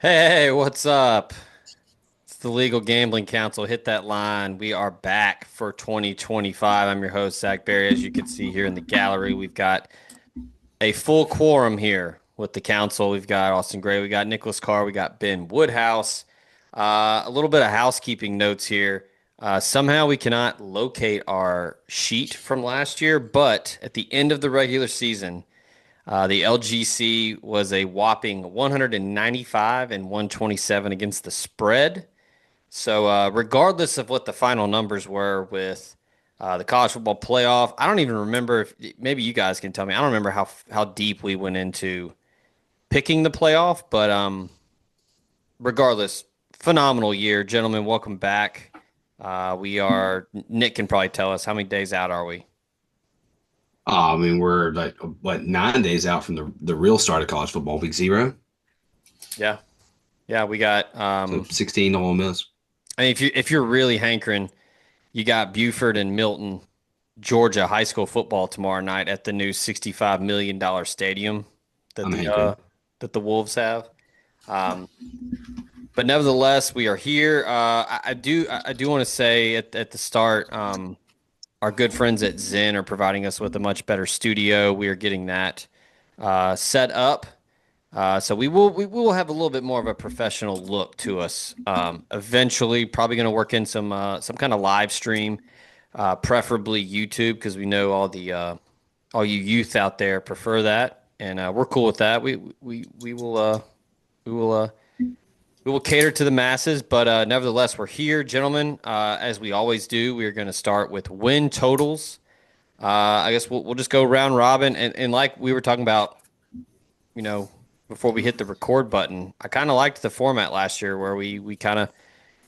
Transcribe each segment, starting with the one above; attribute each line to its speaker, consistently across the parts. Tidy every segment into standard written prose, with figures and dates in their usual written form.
Speaker 1: Hey, what's up? It's the Legal Gambling Council. Hit that line. We are back for 2025. I'm your host, Zach Berry. As you can see here in the gallery, we've got a full quorum here with the council. We've got Austin Gray, we got Nicholas Carr, we got Ben Woodhouse. A little bit of housekeeping notes here. Somehow we cannot locate our sheet from last year, but at the end of the regular season, the LGC was a whopping 195 and 127 against the spread. So, regardless of what the final numbers were with the college football playoff, I don't even remember if maybe you guys can tell me. I don't remember how deep we went into picking the playoff, but regardless, phenomenal year, gentlemen. Welcome back. We are Nick can probably tell us how many days out are we?
Speaker 2: I mean, we're like what 9 days out from the real start of college football, week zero.
Speaker 1: Yeah, yeah, we got.
Speaker 2: So 16 Ole Miss.
Speaker 1: I mean, if you're really hankering, you got Buford and Milton, Georgia high school football tomorrow night at the new $65 million stadium that
Speaker 2: I'm
Speaker 1: the
Speaker 2: hankering.
Speaker 1: Wolves have. Um, but nevertheless, we are here. I do want to say at the start, our good friends at Zen are providing us with a much better studio. We are getting that set up. So we will have a little bit more of a professional look to us. Eventually, probably going to work in some kind of live stream, preferably YouTube, because we know all you youth out there prefer that, and we're cool with that. We will we will cater to the masses, but nevertheless, we're here, gentlemen. As we always do, we are going to start with win totals. I guess we'll just go round robin, and like we were talking about, you know, before we hit the record button, I kind of liked the format last year where we kind of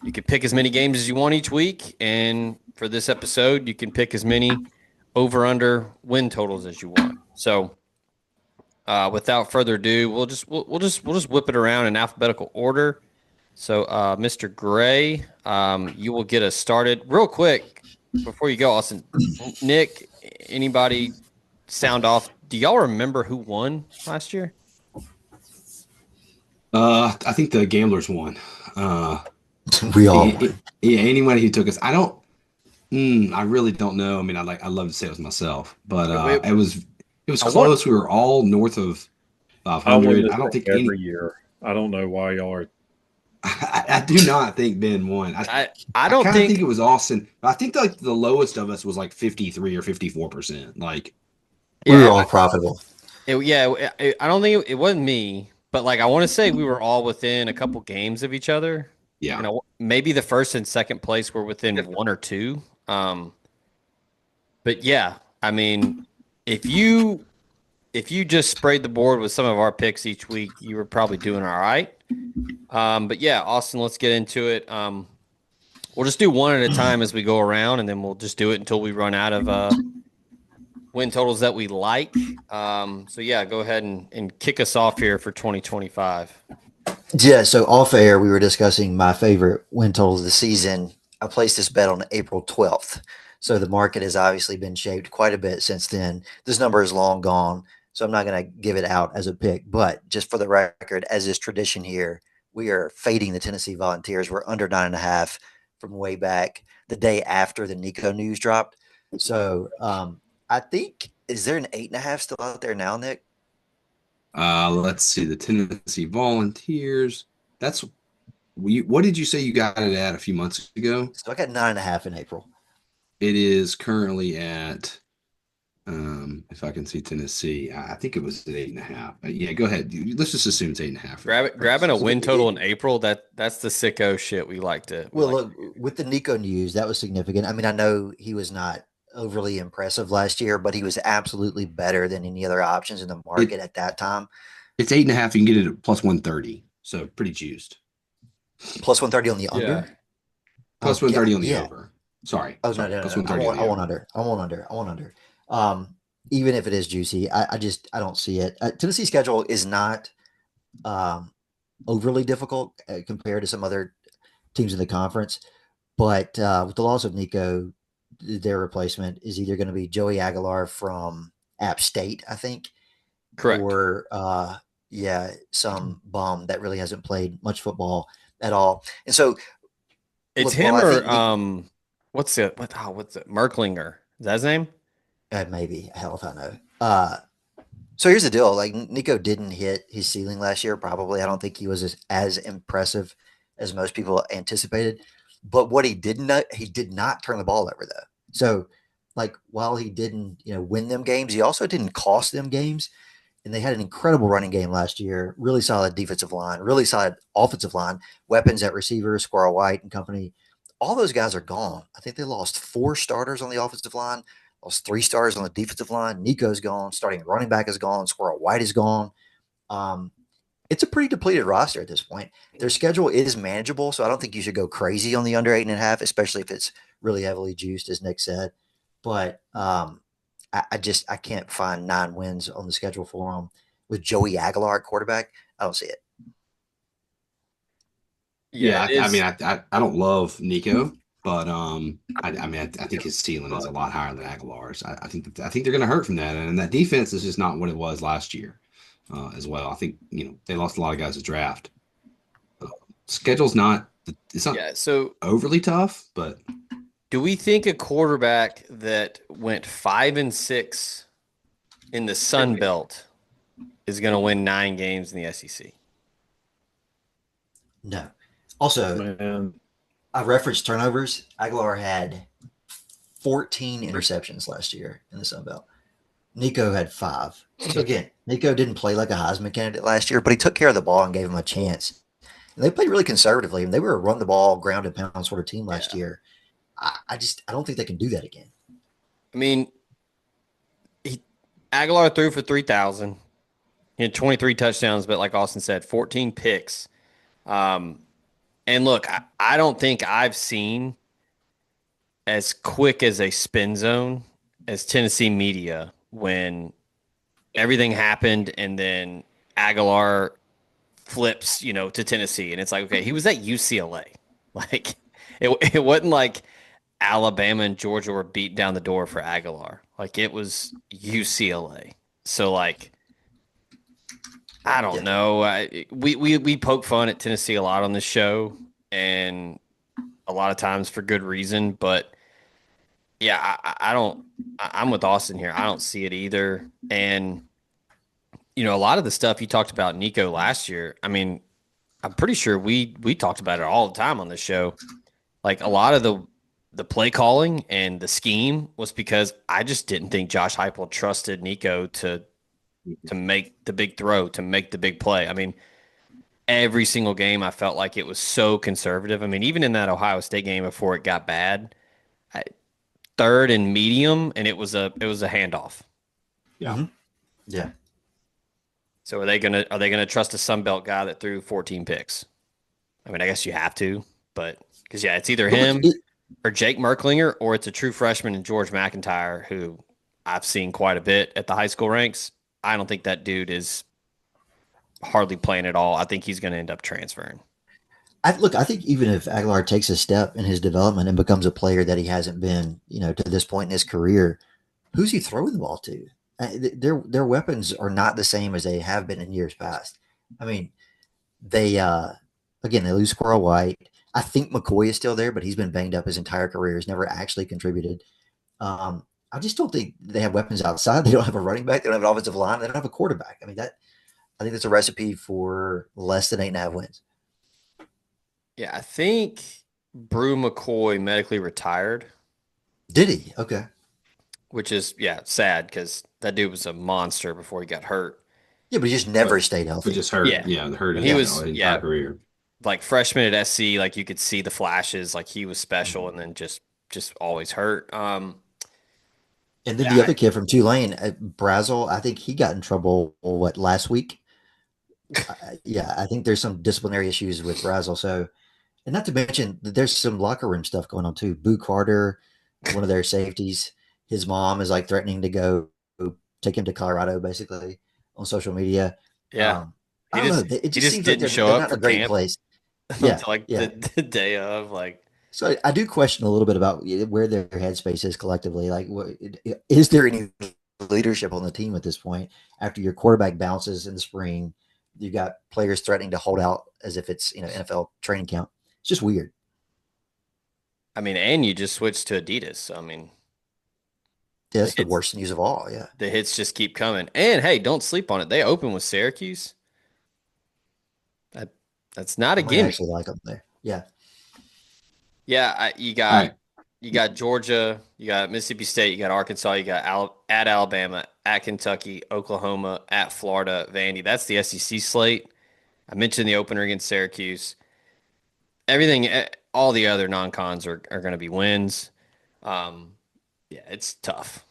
Speaker 1: you could pick as many games as you want each week, and for this episode, you can pick as many over under win totals as you want. So, without further ado, we'll just whip it around in alphabetical order. So, Mr. Gray, you will get us started real quick before you go, Austin. Nick, anybody sound off? Do y'all remember who won last year?
Speaker 2: I think the Gamblers won. Uh,
Speaker 3: We all won.
Speaker 2: yeah, anybody who took us, I don't. I really don't know. I mean, I love to say it was myself, but
Speaker 1: Wait, wait,
Speaker 2: it was
Speaker 1: I want
Speaker 2: close. We were all north of
Speaker 4: I win
Speaker 2: 500.
Speaker 4: this
Speaker 2: I don't
Speaker 4: thing
Speaker 2: think any.
Speaker 4: every year. I don't know why y'all are.
Speaker 2: I do not think Ben won.
Speaker 1: I
Speaker 2: I
Speaker 1: don't
Speaker 2: kind of think
Speaker 1: think
Speaker 2: it was Austin. I think like the lowest of us was like 53 or 54%. Like,
Speaker 3: We were
Speaker 1: yeah
Speaker 3: all profitable.
Speaker 1: I don't think it wasn't me, but like I want to say we were all within a couple games of each other. You
Speaker 2: yeah.
Speaker 1: know, maybe the first and second place were within one or two. But yeah, I mean, if you if you just sprayed the board with some of our picks each week, you were probably doing all right. But yeah, Austin, let's get into it. We'll just do one at a time as we go around, and then we'll just do it until we run out of win totals that we like. So yeah, go ahead and kick us off here for 2025.
Speaker 3: Yeah, so off air, we were discussing my favorite win total of the season. I placed this bet on April 12th. So the market has obviously been shaped quite a bit since then. This number is long gone. So I'm not going to give it out as a pick. But just for the record, as is tradition here, we are fading the Tennessee Volunteers. We're under 9.5 from way back the day after the Nico news dropped. So I think, is there an 8.5 still out there now, Nick?
Speaker 2: Let's see. The Tennessee Volunteers. That's what did you say you got it at a few months ago?
Speaker 3: So I got 9.5 in April.
Speaker 2: It is currently at, if I can see Tennessee, I think it was at 8.5. Yeah, go ahead. Let's just assume it's 8.5 for
Speaker 1: Grabbing a
Speaker 2: purposes.
Speaker 1: win total in April, that's the sicko shit we
Speaker 3: Well,
Speaker 1: like to
Speaker 3: look,
Speaker 1: do.
Speaker 3: with the Nico news, that was significant. I mean, I know he was not overly impressive last year, but he was absolutely better than any other options in the
Speaker 2: It
Speaker 3: market at that time.
Speaker 2: it's 8.5. You can get it at plus 130. So pretty juiced.
Speaker 3: Plus 130 on the
Speaker 1: Yeah.
Speaker 3: under.
Speaker 2: Plus
Speaker 3: Oh,
Speaker 2: 130
Speaker 3: God,
Speaker 2: on the
Speaker 3: yeah.
Speaker 2: over. Sorry.
Speaker 3: Oh, no,
Speaker 2: Sorry.
Speaker 3: no,
Speaker 2: Plus
Speaker 3: no. I
Speaker 2: 130 on
Speaker 3: want, I
Speaker 2: the
Speaker 3: want
Speaker 2: over.
Speaker 3: under. I want under. I want under. Even if it is juicy, I don't see it. Tennessee schedule is not um, overly difficult compared to some other teams in the conference. But with the loss of Nico, their replacement is either going to be Joey Aguilar from App State, I think,
Speaker 1: Correct.
Speaker 3: or some bum that really hasn't played much football at all. And so,
Speaker 1: It's
Speaker 3: look,
Speaker 1: him
Speaker 3: I
Speaker 1: or
Speaker 3: think
Speaker 1: what's it? What's it? Merklinger. Is that his name?
Speaker 3: maybe hell if I know. So here's the deal: like Nico didn't hit his ceiling last year. Probably, I don't think he was as impressive as most people anticipated. But what he did not turn the ball over though. So, like while he didn't, win them games, he also didn't cost them games. And they had an incredible running game last year. Really solid defensive line, really solid offensive line, weapons at receiver, Squirrel White and company. All those guys are gone. I think they lost 4 starters on the offensive line, lost 3 starters on the defensive line. Nico's gone. Starting running back is gone. Squirrel White is gone. Um, it's a pretty depleted roster at this point. Their schedule is manageable, so I don't think you should go crazy on the under 8.5, especially if it's really heavily juiced, as Nick said. But I can't find 9 wins on the schedule for them with Joey Aguilar at quarterback. I don't see it.
Speaker 2: Yeah, I mean, I don't love Nico, but I think his ceiling is a lot higher than Aguilar's. I think they're going to hurt from that, and that defense is just not what it was last year, as well. I think they lost a lot of guys to draft. Schedule's not
Speaker 1: So
Speaker 2: overly tough, but
Speaker 1: do we think a quarterback that went 5-6 in the Sun Belt is going to win 9 games in the SEC?
Speaker 3: No. Also,
Speaker 4: Man,
Speaker 3: I referenced turnovers. Aguilar had 14 interceptions last year in the Sun Belt. Nico had 5. So again, Nico didn't play like a Heisman candidate last year, but he took care of the ball and gave him a chance. And they played really conservatively, and they were a run the ball, ground and pound sort of team last year. I don't think they can do that again.
Speaker 1: I mean, Aguilar threw for 3,000. He had 23 touchdowns, but like Austin said, 14 picks. And look, I don't think I've seen as quick as a spin zone as Tennessee media when everything happened and then Aguilar flips, to Tennessee. And it's like, okay, he was at UCLA. Like it wasn't like Alabama and Georgia were beat down the door for Aguilar. Like it was UCLA. So like, I don't know. We poke fun at Tennessee a lot on this show, and a lot of times for good reason. But yeah, I don't. I'm with Austin here. I don't see it either. And a lot of the stuff you talked about Nico last year. I mean, I'm pretty sure we talked about it all the time on this show. Like a lot of the play calling and the scheme was because I just didn't think Josh Heupel trusted Nico to make the big throw, to make the big play. I mean, every single game I felt like it was so conservative. I mean, even in that Ohio State game before it got bad, 3rd and medium, and it was a handoff.
Speaker 2: yeah.
Speaker 3: Mm-hmm. Yeah.
Speaker 1: So are they gonna trust a Sun Belt guy that threw 14 picks? I mean, I guess you have to, but because it's either him or Jake Merklinger, or it's a true freshman in George McIntyre, who I've seen quite a bit at the high school ranks. I don't think that dude is hardly playing at all. I think he's going to end up transferring.
Speaker 3: I think even if Aguilar takes a step in his development and becomes a player that he hasn't been, to this point in his career, who's he throwing the ball to? Their weapons are not the same as they have been in years past. I mean, they lose Squirrel White. I think McCoy is still there, but he's been banged up his entire career. He's never actually contributed. I just don't think they have weapons outside. They don't have a running back. They don't have an offensive line. They don't have a quarterback. I mean, I think that's a recipe for less than 8.5 wins.
Speaker 1: Yeah, I think Brew McCoy medically retired.
Speaker 3: Did he? Okay.
Speaker 1: Which is, sad because that dude was a monster before he got hurt.
Speaker 3: Yeah, but he just never stayed healthy.
Speaker 2: He just hurt.
Speaker 1: Yeah.
Speaker 2: Hurt
Speaker 1: he was
Speaker 2: entire career.
Speaker 1: Like freshman at SC, like you could see the flashes, like he was special, and then just always hurt.
Speaker 3: And then the other kid from Tulane, Brazel, I think he got in trouble, last week? I think there's some disciplinary issues with Brazel. So, and not to mention, there's some locker room stuff going on too. Boo Carter, one of their safeties, his mom is like threatening to go take him to Colorado, basically, on social media.
Speaker 1: Yeah.
Speaker 3: I don't know. It just seems
Speaker 1: didn't
Speaker 3: like
Speaker 1: show
Speaker 3: they're
Speaker 1: up
Speaker 3: not
Speaker 1: for
Speaker 3: in a great
Speaker 1: camp.
Speaker 3: place.
Speaker 1: The day of, like.
Speaker 3: So I do question a little bit about where their headspace is collectively. Like, is there any leadership on the team at this point after your quarterback bounces in the spring? You got players threatening to hold out as if it's NFL training camp. It's just weird.
Speaker 1: I mean, and you just switched to Adidas. So, I mean,
Speaker 3: Yeah, that's the worst news of all. Yeah,
Speaker 1: the hits just keep coming. And hey, don't sleep on it. They open with Syracuse. That's not a
Speaker 3: I might
Speaker 1: gimme.
Speaker 3: actually like them there. Yeah,
Speaker 1: Yeah, you got Georgia, you got Mississippi State, you got Arkansas, you got at Alabama, at Kentucky, Oklahoma, at Florida, Vandy. That's the SEC slate. I mentioned the opener against Syracuse. Everything, all the other non-cons are going to be wins. Yeah, it's tough.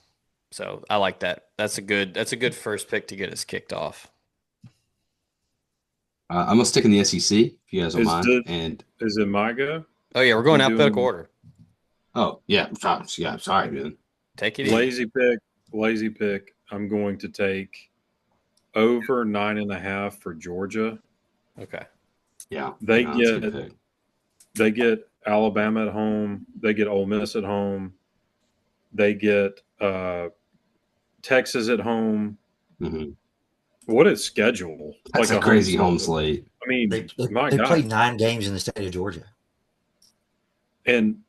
Speaker 1: So I like that. That's a good first pick to get us kicked off.
Speaker 2: I'm gonna stick in the SEC if you guys don't
Speaker 4: Is
Speaker 2: mind.
Speaker 4: it-
Speaker 2: And
Speaker 4: Is it my go?
Speaker 1: Oh yeah, we're going
Speaker 4: You
Speaker 1: alphabetical
Speaker 4: doing-
Speaker 1: order.
Speaker 2: oh yeah, sorry, man.
Speaker 1: Take it easy.
Speaker 4: Lazy pick. I'm going to take over 9.5 for Georgia.
Speaker 1: Okay.
Speaker 2: Yeah,
Speaker 4: They
Speaker 2: no, that's a good
Speaker 4: get-
Speaker 2: pick.
Speaker 4: They get Alabama at home. They get Ole Miss at home. They get Texas at home.
Speaker 2: Mhm.
Speaker 4: What a schedule!
Speaker 2: That's a crazy home slate.
Speaker 4: I mean,
Speaker 3: they
Speaker 4: my
Speaker 3: they
Speaker 4: God.
Speaker 3: played 9 games in the state of Georgia.
Speaker 4: And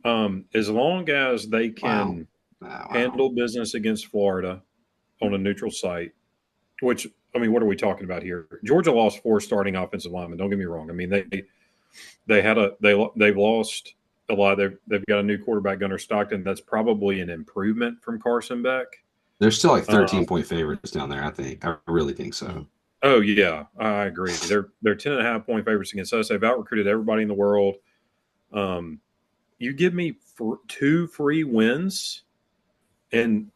Speaker 4: as long as they can
Speaker 2: Wow.
Speaker 4: handle business against Florida on a neutral site, which, I mean, what are we talking about here? Georgia lost 4 starting offensive linemen. Don't get me wrong. I mean, they've lost a lot. They've got a new quarterback, Gunnar Stockton. That's probably an improvement from Carson Beck.
Speaker 2: They're still like 13-point favorites down there. I really think so.
Speaker 4: Oh yeah, I agree. They're 10.5-point favorites against us. They've out recruited everybody in the world. You give me 2 free wins, and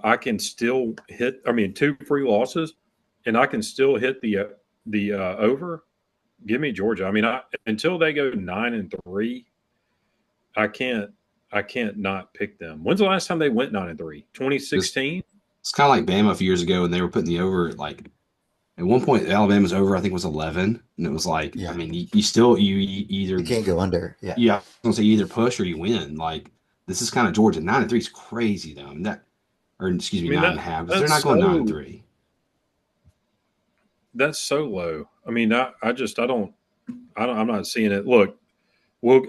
Speaker 4: I can still hit. I mean, 2 free losses, and I can still hit the over. Give me Georgia. I mean, until they go 9-3, I can't not pick them. When's the last time they went 9-3? 2016.
Speaker 2: It's kind of like Bama a few years ago, and they were putting the over like at one point. Alabama's over, I think, was 11, and it was like,
Speaker 3: Yeah.
Speaker 2: I mean, you either
Speaker 3: You can't go under. Yeah.
Speaker 2: yeah, I was gonna say you either push or you win. Like this is kind of Georgia. 9-3 is crazy though. I mean, or excuse me,
Speaker 4: I mean,
Speaker 2: 9.5. But they're not going 9-3.
Speaker 4: That's so low. I mean, I'm not seeing it. Look,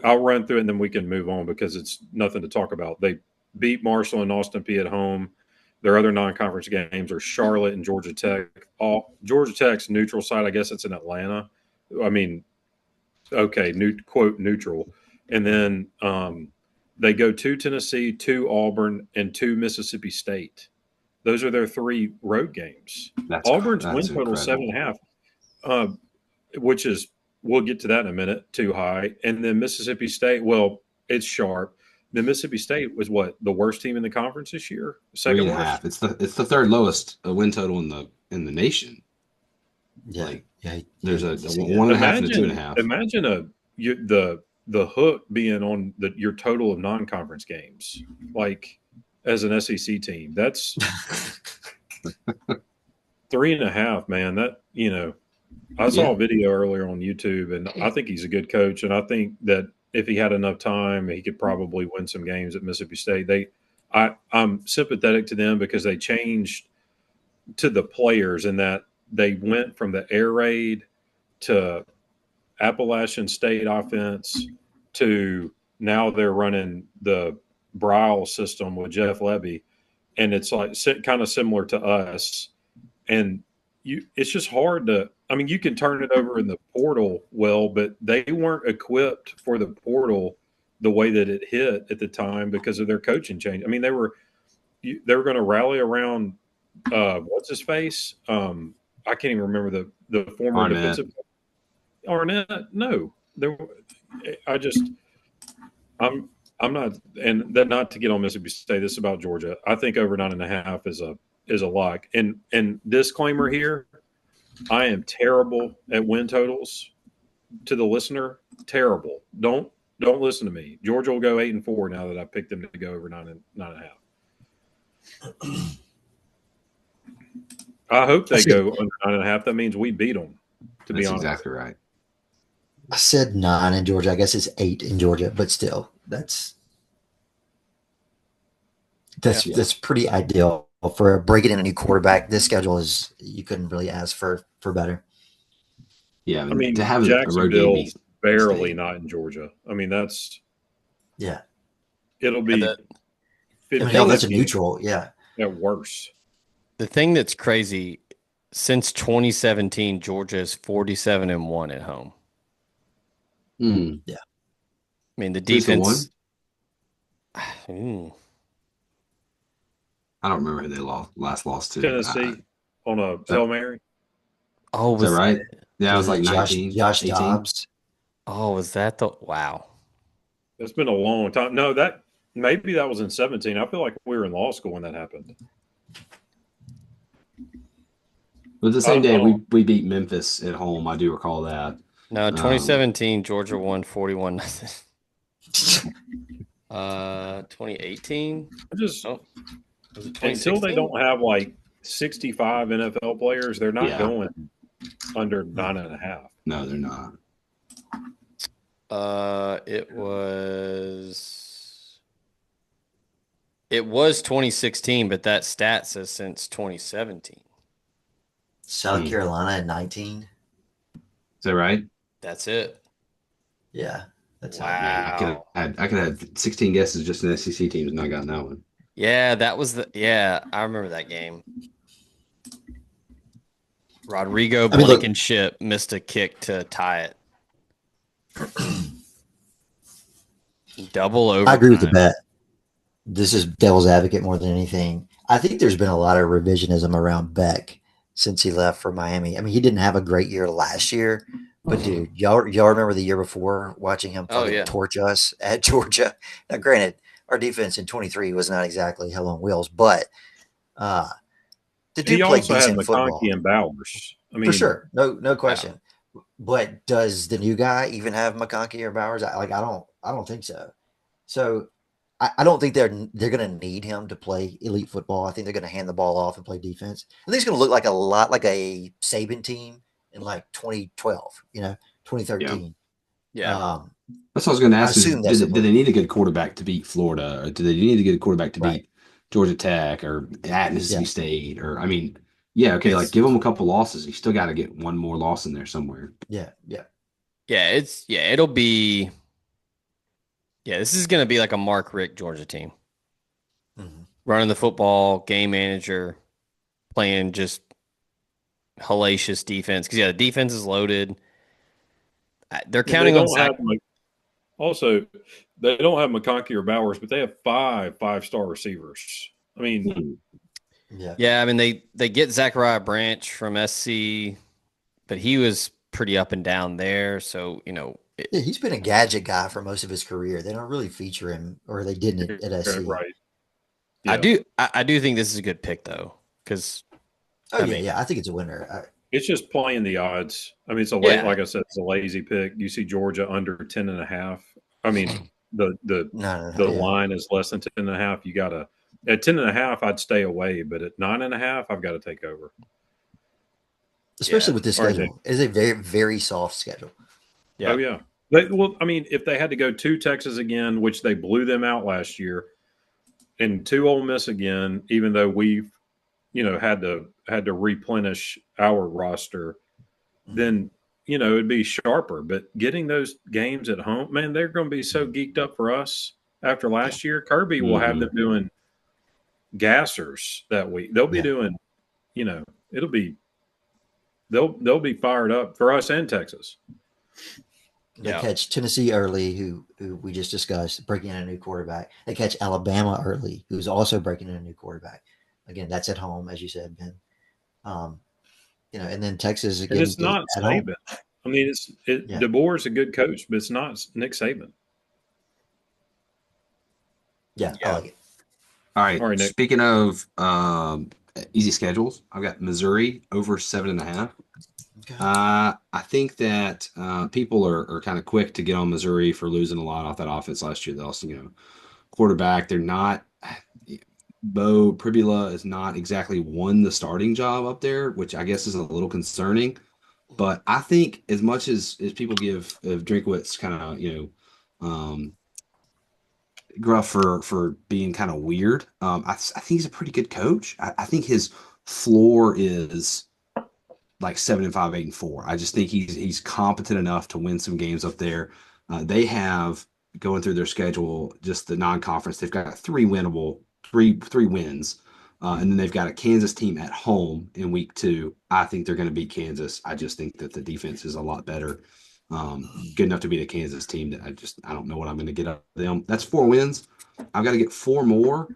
Speaker 4: I'll run through it and then we can move on because it's nothing to talk about. They beat Marshall and Austin Peay at home. Their other non-conference games are Charlotte and Georgia Tech. Georgia Tech's neutral site, I guess it's in Atlanta. I mean, okay, quote neutral. And then they go to Tennessee, to Auburn, and to Mississippi State. Those are their 3 road games. Auburn's win total is 7.5, which is, we'll get to that in a minute, too high. And then Mississippi State, well, it's sharp. Then Mississippi State was what, the worst team in the conference this year? Second
Speaker 2: 3.5.
Speaker 4: worst.
Speaker 2: It's the third lowest win total in the nation.
Speaker 3: Yeah.
Speaker 2: Like,
Speaker 3: yeah.
Speaker 2: There's a
Speaker 3: you can see that.
Speaker 2: 1.5 and a 2.5.
Speaker 4: Imagine the hook being on your total of non-conference games, like as an SEC team. That's 3.5, man. That, I saw a video earlier on YouTube, and I think he's a good coach, and I think that if he had enough time, he could probably win some games at Mississippi State. I'm sympathetic to them because they changed to the players in that they went from the air raid to Appalachian State offense to now they're running the Braille system with Jeff Levy, and it's like kind of similar to us. And it's just hard to. I mean, you can turn it over in the portal well, but they weren't equipped for the portal the way that it hit at the time because of their coaching change. I mean, they were going to rally around what's his face. I can't even remember the former
Speaker 2: Arnett.
Speaker 4: defensive Arnett. No, I'm not, and that not to get on Mississippi State. This is about Georgia. I think over 9.5 is a lock. And disclaimer here, I am terrible at win totals. To the listener, terrible. Don't listen to me. Georgia will go 8-4 now that I picked them to go over 9.5. I hope they go under 9.5. That means we beat them. To be
Speaker 2: That's
Speaker 4: honest,
Speaker 2: exactly right.
Speaker 3: I said 9 in Georgia. I guess it's 8 in Georgia, but still, that's pretty ideal for breaking in a new quarterback. This schedule you couldn't really ask for better.
Speaker 2: Yeah,
Speaker 4: I mean,
Speaker 2: to have a road game
Speaker 4: Jacksonville
Speaker 2: be
Speaker 4: barely
Speaker 2: State.
Speaker 4: not in Georgia. I mean,
Speaker 3: Yeah.
Speaker 4: it'll
Speaker 1: And
Speaker 4: be
Speaker 3: I mean, hell, that's a
Speaker 4: 50-50
Speaker 3: neutral. Yeah.
Speaker 4: at worst.
Speaker 1: the thing that's crazy, since 2017, Georgia is 47-1 at home.
Speaker 2: Hmm.
Speaker 1: I mean, the
Speaker 2: Who's the
Speaker 1: defense.
Speaker 2: one?
Speaker 1: Hmm.
Speaker 2: I don't remember who they last lost to.
Speaker 4: Tennessee on a Hail Mary.
Speaker 1: Oh,
Speaker 2: Is that
Speaker 1: was
Speaker 2: right? Yeah, it was
Speaker 3: Was
Speaker 2: like
Speaker 3: it
Speaker 2: 19,
Speaker 3: Josh
Speaker 2: 18.
Speaker 3: Dobbs?
Speaker 1: was that the wow?
Speaker 4: It's been a long time. No, maybe that was in 17. I feel like we were in law school when that happened.
Speaker 2: It was the
Speaker 4: I
Speaker 2: same
Speaker 4: don't,
Speaker 2: day
Speaker 4: I don't,
Speaker 2: we beat Memphis at home. I do recall that.
Speaker 1: No,
Speaker 2: Um,
Speaker 1: 2017, Georgia won 41 nothing. 2018.
Speaker 4: I just
Speaker 1: Oh, was it
Speaker 4: until they
Speaker 1: 2016?
Speaker 4: don't have like 65 NFL players, they're not
Speaker 2: Yeah.
Speaker 4: going under 9.5.
Speaker 2: No, they're not.
Speaker 1: It was 2016, but that stat says since 2017.
Speaker 3: South
Speaker 2: Hmm.
Speaker 3: Carolina at 19.
Speaker 2: Is that right?
Speaker 1: That's it.
Speaker 3: Yeah. That's
Speaker 1: Wow.
Speaker 2: Man, I could have had 16 guesses just in SEC teams and not gotten that one.
Speaker 1: Yeah, I remember that game. Rodrigo
Speaker 3: I mean, look-
Speaker 1: Blankenship missed a kick to tie it. Double overtime.
Speaker 3: I agree with the bet. This is devil's advocate more than anything. I think there's been a lot of revisionism around Beck since he left for Miami. I mean, he didn't have a great year last year, but dude, y'all remember the year before watching him
Speaker 1: Oh,
Speaker 3: fucking
Speaker 1: yeah.
Speaker 3: torch us at Georgia? Now, granted, our defense in 23 was not exactly hell on wheels, but the dude
Speaker 4: He
Speaker 3: played
Speaker 4: also had
Speaker 3: decent football.
Speaker 4: McConkey and Bowers. I mean,
Speaker 3: For sure, no question. But does the new guy even have McConkey or Bowers? I don't think so. So I don't think they're going to need him to play elite football. I think they're going to hand the ball off and play defense. I think it's going to look like a lot like a Saban team in like 2012, 2013.
Speaker 1: Yeah.
Speaker 2: That's what I was going to ask.
Speaker 3: assume that's
Speaker 2: Did
Speaker 3: the
Speaker 2: they need a good quarterback to beat Florida, or do they need a good quarterback to
Speaker 3: Right.
Speaker 2: beat Georgia Tech or at Mississippi
Speaker 3: Yeah.
Speaker 2: State? Or I mean, yeah, okay, like give them a couple losses. You still got to get one more loss in there somewhere.
Speaker 3: Yeah.
Speaker 1: It'll be. Yeah, this is going to be like a Mark Richt Georgia team.
Speaker 3: Mhm.
Speaker 1: Running the football, game manager, playing just hellacious defense. Because, the defense is loaded. They're counting on Zach.
Speaker 4: Also, they don't have McConkey or Bowers, but they have five-star receivers. I mean,
Speaker 3: Yeah.
Speaker 1: Yeah, I mean, they get Zachariah Branch from SC, but he was pretty up and down there. So,
Speaker 3: Yeah, he's been a gadget guy for most of his career. They don't really feature him, or they didn't at SC.
Speaker 4: right.
Speaker 1: I do think this is a good pick, though, because
Speaker 3: Oh, yeah. I think it's a winner.
Speaker 4: It's just playing the odds. I mean, like I said, it's a lazy pick. You see Georgia under 10.5. I mean, the
Speaker 3: No.
Speaker 4: line is less than 10.5. You got to at 10.5, I'd stay away, but at 9.5, I've got to take over.
Speaker 3: Especially with this
Speaker 4: Or
Speaker 3: schedule. It is a very, very soft schedule.
Speaker 1: Yeah.
Speaker 4: Oh yeah. I mean, if they had to go to Texas again, which they blew them out last year, and to Ole Miss again, even though we've had to replenish our roster, then it'd be sharper. But getting those games at home, man, they're going to be so geeked up for us after last year. Kirby will have them doing gassers that week. They'll be doing, it'll be they'll be fired up for us and Texas.
Speaker 3: They catch Tennessee early, who we just discussed, breaking in a new quarterback. They catch Alabama early, who's also breaking in a new quarterback. Again, that's at home, as you said, Ben. And then Texas again.
Speaker 4: And it's not Saban. I mean, DeBoer is a good coach, but it's not Nick Saban.
Speaker 3: Yeah, I like it.
Speaker 2: All right.
Speaker 4: Nick.
Speaker 2: Speaking of easy schedules, I've got Missouri over 7.5.
Speaker 3: Okay.
Speaker 2: I think that people are kind of quick to get on Missouri for losing a lot off that offense last year. They also, quarterback. They're not. Bo Pribula is not exactly won the starting job up there, which I guess is a little concerning. But I think as much as people give Drinkwitz kind of gruff for being kind of weird, I think he's a pretty good coach. I think his floor is like 7-5, 8-4. I just think he's competent enough to win some games up there. They have going through their schedule, just the non-conference. They've got three wins, and then they've got a Kansas team at home in week 2. I think they're going to beat Kansas. I just think that the defense is a lot better, good enough to beat a Kansas team that I don't know what I'm going to get out of them. That's 4 wins. I've got to get 4 more.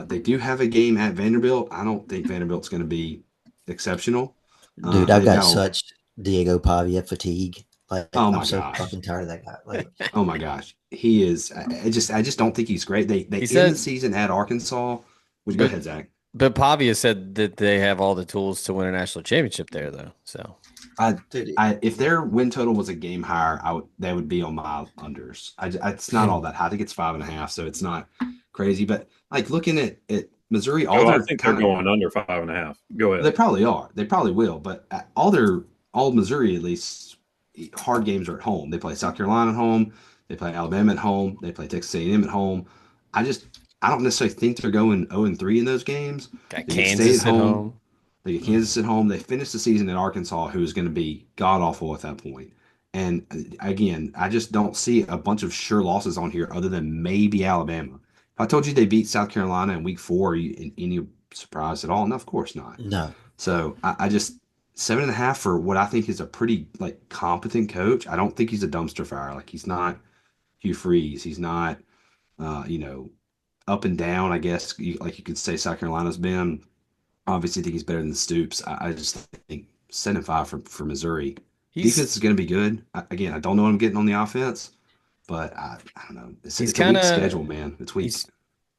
Speaker 2: They do have a game at Vanderbilt. I don't think Vanderbilt's going to be exceptional.
Speaker 3: Dude, I've
Speaker 2: they've
Speaker 3: got
Speaker 2: got a-
Speaker 3: such Diego Pavia fatigue. Like,
Speaker 2: Oh my
Speaker 3: I'm so
Speaker 2: gosh.
Speaker 3: fucking tired of that guy. Like,
Speaker 2: Oh my gosh, he is. I just don't think he's great. They end
Speaker 1: said-
Speaker 2: the season at Arkansas. Go
Speaker 1: But-
Speaker 2: ahead, Zach.
Speaker 1: But Pavia said that they have all the tools to win a national championship there, though. So
Speaker 3: dude,
Speaker 2: If their win total was a game higher, they would be on my unders. It's not all that high. I think it's 5.5, so it's not crazy. But like looking at Missouri,
Speaker 4: I think they're going under 5.5. Go ahead.
Speaker 2: They probably are. They probably will. But all Missouri at least hard games are at home. They play South Carolina at home. They play Alabama at home. They play Texas A&M at home. I don't necessarily think they're going 0-3 in those games.
Speaker 1: got
Speaker 2: They get
Speaker 1: Kansas
Speaker 2: State
Speaker 1: at home.
Speaker 2: They get Kansas at home. They finish the season at Arkansas, who is going to be god awful at that point. And again, I just don't see a bunch of sure losses on here other than maybe Alabama. If I told you they beat South Carolina in week 4, are you any surprised at all? No, of course not.
Speaker 3: no.
Speaker 2: So I just 7.5 for what I think is a pretty like competent coach. I don't think he's a dumpster fire. Like he's not Hugh Freeze. He's not up and down. I guess you could say South Carolina's been. Obviously, think he's better than Stoops. I just think 7-5 for Missouri. Defense is going to be good. Again, I don't know what I'm getting on the offense, but I don't know. It's a weak schedule, man. It's weak.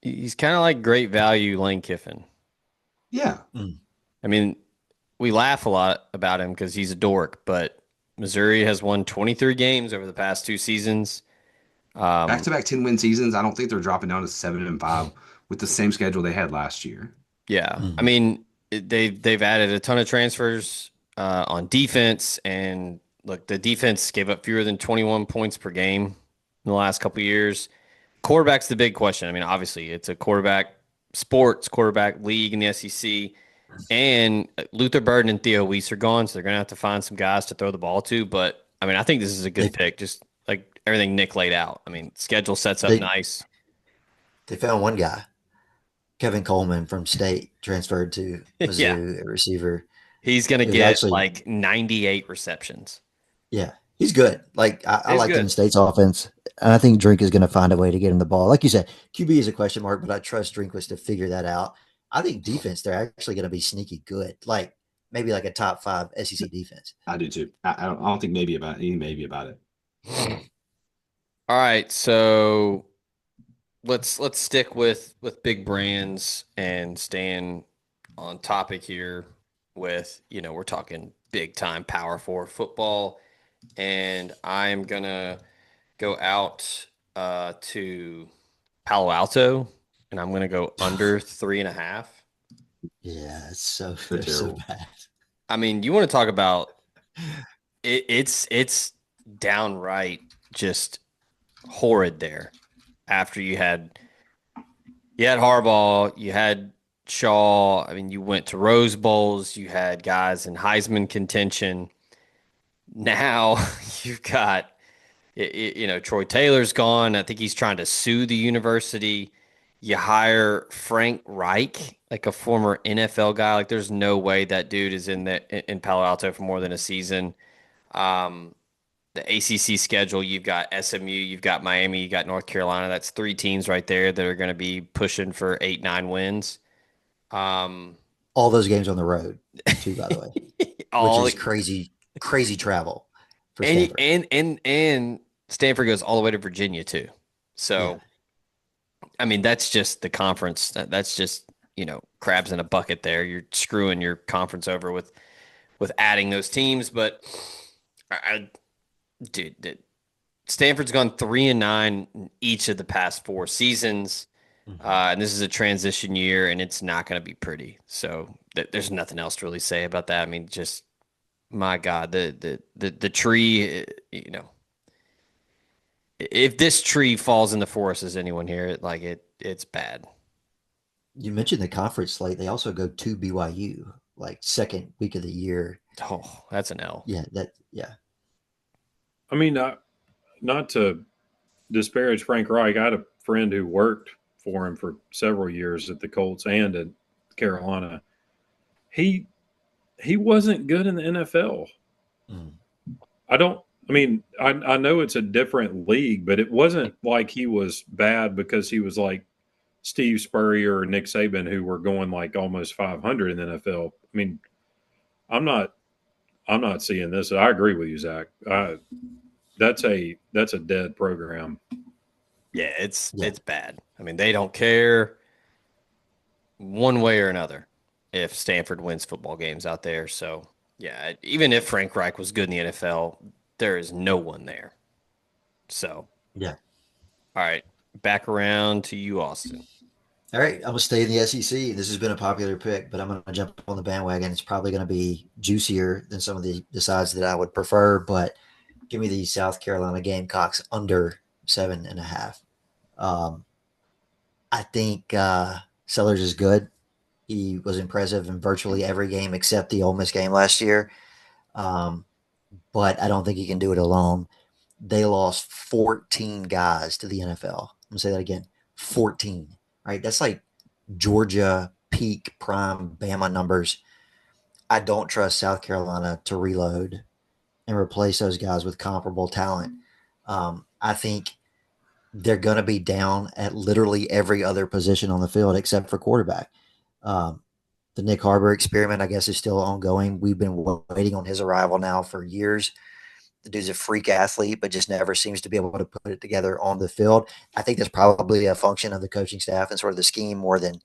Speaker 1: He's kind of like great value Lane Kiffin.
Speaker 2: Yeah.
Speaker 1: I mean, we laugh a lot about him because he's a dork, but Missouri has won 23 games over the past 2 seasons.
Speaker 2: Back-to-back 10-win seasons. I don't think they're dropping down to 7-5 with the same schedule they had last year.
Speaker 1: Yeah, I mean they've added a ton of transfers on defense, and look, the defense gave up fewer than 21 points per game in the last couple of years. Quarterback's the big question. I mean, obviously it's a quarterback league in the SEC, and Luther Burden and Theo Weiss are gone, so they're going to have to find some guys to throw the ball to. But I mean, I think this is a good pick, just like everything Nick laid out. I mean, schedule sets up nice.
Speaker 3: They found one guy. Kevin Coleman from State transferred to Mizzou, a receiver.
Speaker 1: He's going to get like 98 receptions.
Speaker 3: Yeah, he's good. Like I like him in State's offense, and I think Drink is going to find a way to get him the ball. Like you said, QB is a question mark, but I trust Drinkwitz to figure that out. I think defense, they're actually going to be sneaky good, like maybe like a top 5 SEC defense.
Speaker 2: I do too. I don't think maybe about it.
Speaker 1: All right, so let's stick with big brands and staying on topic here with, we're talking big time Power 4 football, and I'm gonna go out to Palo Alto, and I'm gonna go under 3.5.
Speaker 3: Yeah, they're
Speaker 2: terrible.
Speaker 3: so bad.
Speaker 1: I mean, you want to talk about it's downright just horrid there. After you had Harbaugh, you had Shaw. I mean, you went to Rose Bowls. You had guys in Heisman contention. Now you've got, Troy Taylor's gone. I think he's trying to sue the university. You hire Frank Reich, like a former NFL guy. Like, there's no way that dude is in Palo Alto for more than a season. The ACC schedule, you've got SMU, you've got Miami, you got North Carolina. That's 3 teams right there that are going to be pushing for 8-9 wins.
Speaker 3: All those games on the road, too, by the way, which is crazy travel for Stanford.
Speaker 1: And Stanford goes all the way to Virginia too. So, I mean, that's just the conference. That's just crabs in a bucket. There, you're screwing your conference over with adding those teams. But Dude, Stanford's gone 3-9 in each of the past 4 seasons, and this is a transition year, and it's not going to be pretty. So there's nothing else to really say about that. I mean, just my God, the tree. If this tree falls in the forest, is anyone here? It's bad.
Speaker 3: You mentioned the conference slate. They also go to BYU, like second week of the year.
Speaker 1: Oh, that's an L.
Speaker 3: Yeah,
Speaker 4: I mean, not to disparage Frank Reich. I had a friend who worked for him for several years at the Colts and at Carolina. He wasn't good in the NFL.
Speaker 3: Mm.
Speaker 4: I know it's a different league, but it wasn't like he was bad because he was like Steve Spurrier or Nick Saban, who were going like almost 500 in the NFL. I mean, I'm not seeing this. I agree with you, Zach. That's a dead program.
Speaker 1: Yeah, it's bad. I mean, they don't care one way or another if Stanford wins football games out there. So, yeah, even if Frank Reich was good in the NFL, there is no one there. So,
Speaker 3: yeah.
Speaker 1: All right, back around to you, Austin.
Speaker 3: All right, I'm gonna stay in the SEC. This has been a popular pick, but I'm gonna jump on the bandwagon. It's probably gonna be juicier than some of the sides that I would prefer, but give me the South Carolina Gamecocks under 7.5. I think Sellers is good. He was impressive in virtually every game except the Ole Miss game last year. But I don't think he can do it alone. They lost 14 guys to the NFL. I'm gonna say that again. 14. Right? That's like Georgia peak prime Bama numbers. I don't trust South Carolina to reload and replace those guys with comparable talent. I think they're going to be down at literally every other position on the field except for quarterback. The Nick Harbor experiment, I guess, is still ongoing. We've been waiting on his arrival now for years. The dude's a freak athlete, but just never seems to be able to put it together on the field. I think that's probably a function of the coaching staff and sort of the scheme more than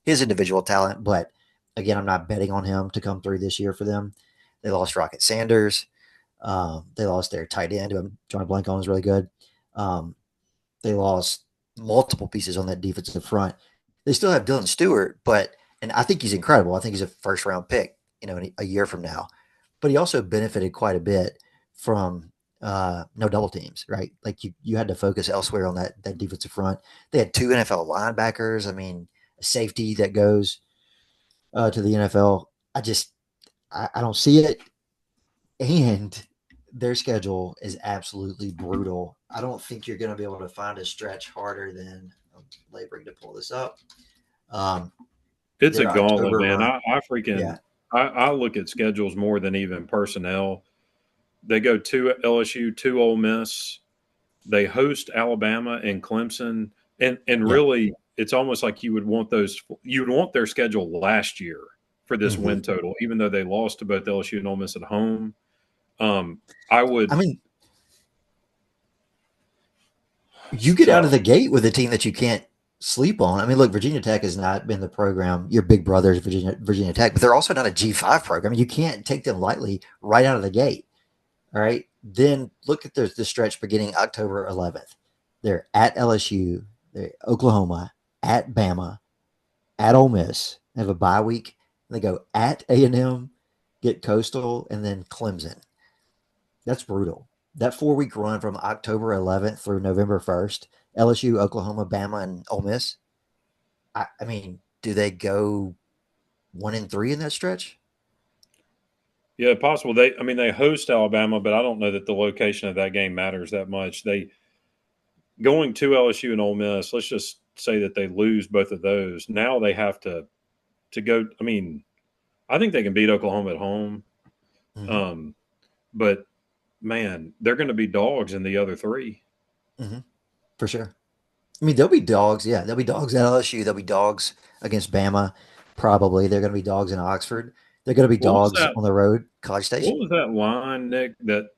Speaker 3: his individual talent. But again, I'm not betting on him to come through this year for them. They lost Rocket Sanders. They lost their tight end, who I'm trying to blank on, is really good. They lost multiple pieces on that defensive front. They still have Dylan Stewart, and I think he's incredible. I think he's a first round pick, in a year from now. But he also benefited quite a bit from no double teams, right? Like you had to focus elsewhere on that defensive front. They had 2 NFL linebackers. I mean, a safety that goes to the NFL. I don't see it. And their schedule is absolutely brutal. I don't think you're going to be able to find a stretch harder than I'm laboring to pull this up.
Speaker 4: It's a
Speaker 3: their
Speaker 4: gauntlet,
Speaker 3: October
Speaker 4: man.
Speaker 3: run-
Speaker 4: I I look at schedules more than even personnel. They go to LSU, to Ole Miss. They host Alabama and Clemson, and really, it's almost like you would want their schedule last year for this win total, even though they lost to both LSU and Ole Miss at home.
Speaker 3: You get out of the gate with a team that you can't sleep on. I mean, look, Virginia Tech has not been the program. Your big brother's Virginia Tech, but they're also not a G5 program. You can't take them lightly right out of the gate. All right. Then look at the stretch beginning October 11th. They're at LSU, they're Oklahoma, at Bama, at Ole Miss. They have a bye week. They go at A&M, get Coastal, and then Clemson. That's brutal. That 4-week run from October 11th through November 1st, LSU, Oklahoma, Bama, and Ole Miss. I mean, do they go 1-3 in that stretch?
Speaker 4: Yeah, possible. They host Alabama, but I don't know that the location of that game matters that much. They going to LSU and Ole Miss. Let's just say that they lose both of those. Now they have to go. I mean, I think they can beat Oklahoma at home, but man, they're going to be dogs in the other 3.
Speaker 3: For sure. I mean, they'll be dogs. Yeah, they'll be dogs at LSU. They'll be dogs against Bama. Probably they're going to be dogs in Oxford. They're going to be dogs on the road, College Station.
Speaker 4: What was that line, Nick, that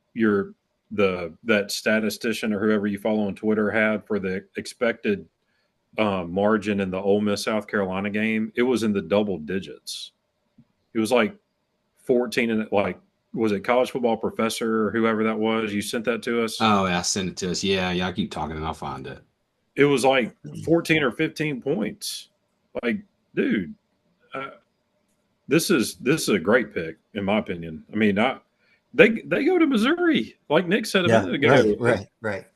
Speaker 4: that statistician or whoever you follow on Twitter had for the expected margin in the Ole Miss South Carolina game? It was in the double digits. It was like 14 and was it College Football Professor or whoever that was? You sent that to us?
Speaker 2: Oh, yeah, send it to us. Yeah, I keep talking and I'll find it.
Speaker 4: It was like 14 or 15 points. Like, dude, this is a great pick in my opinion. I mean, they go to Missouri, like Nick said a minute ago.
Speaker 3: Right.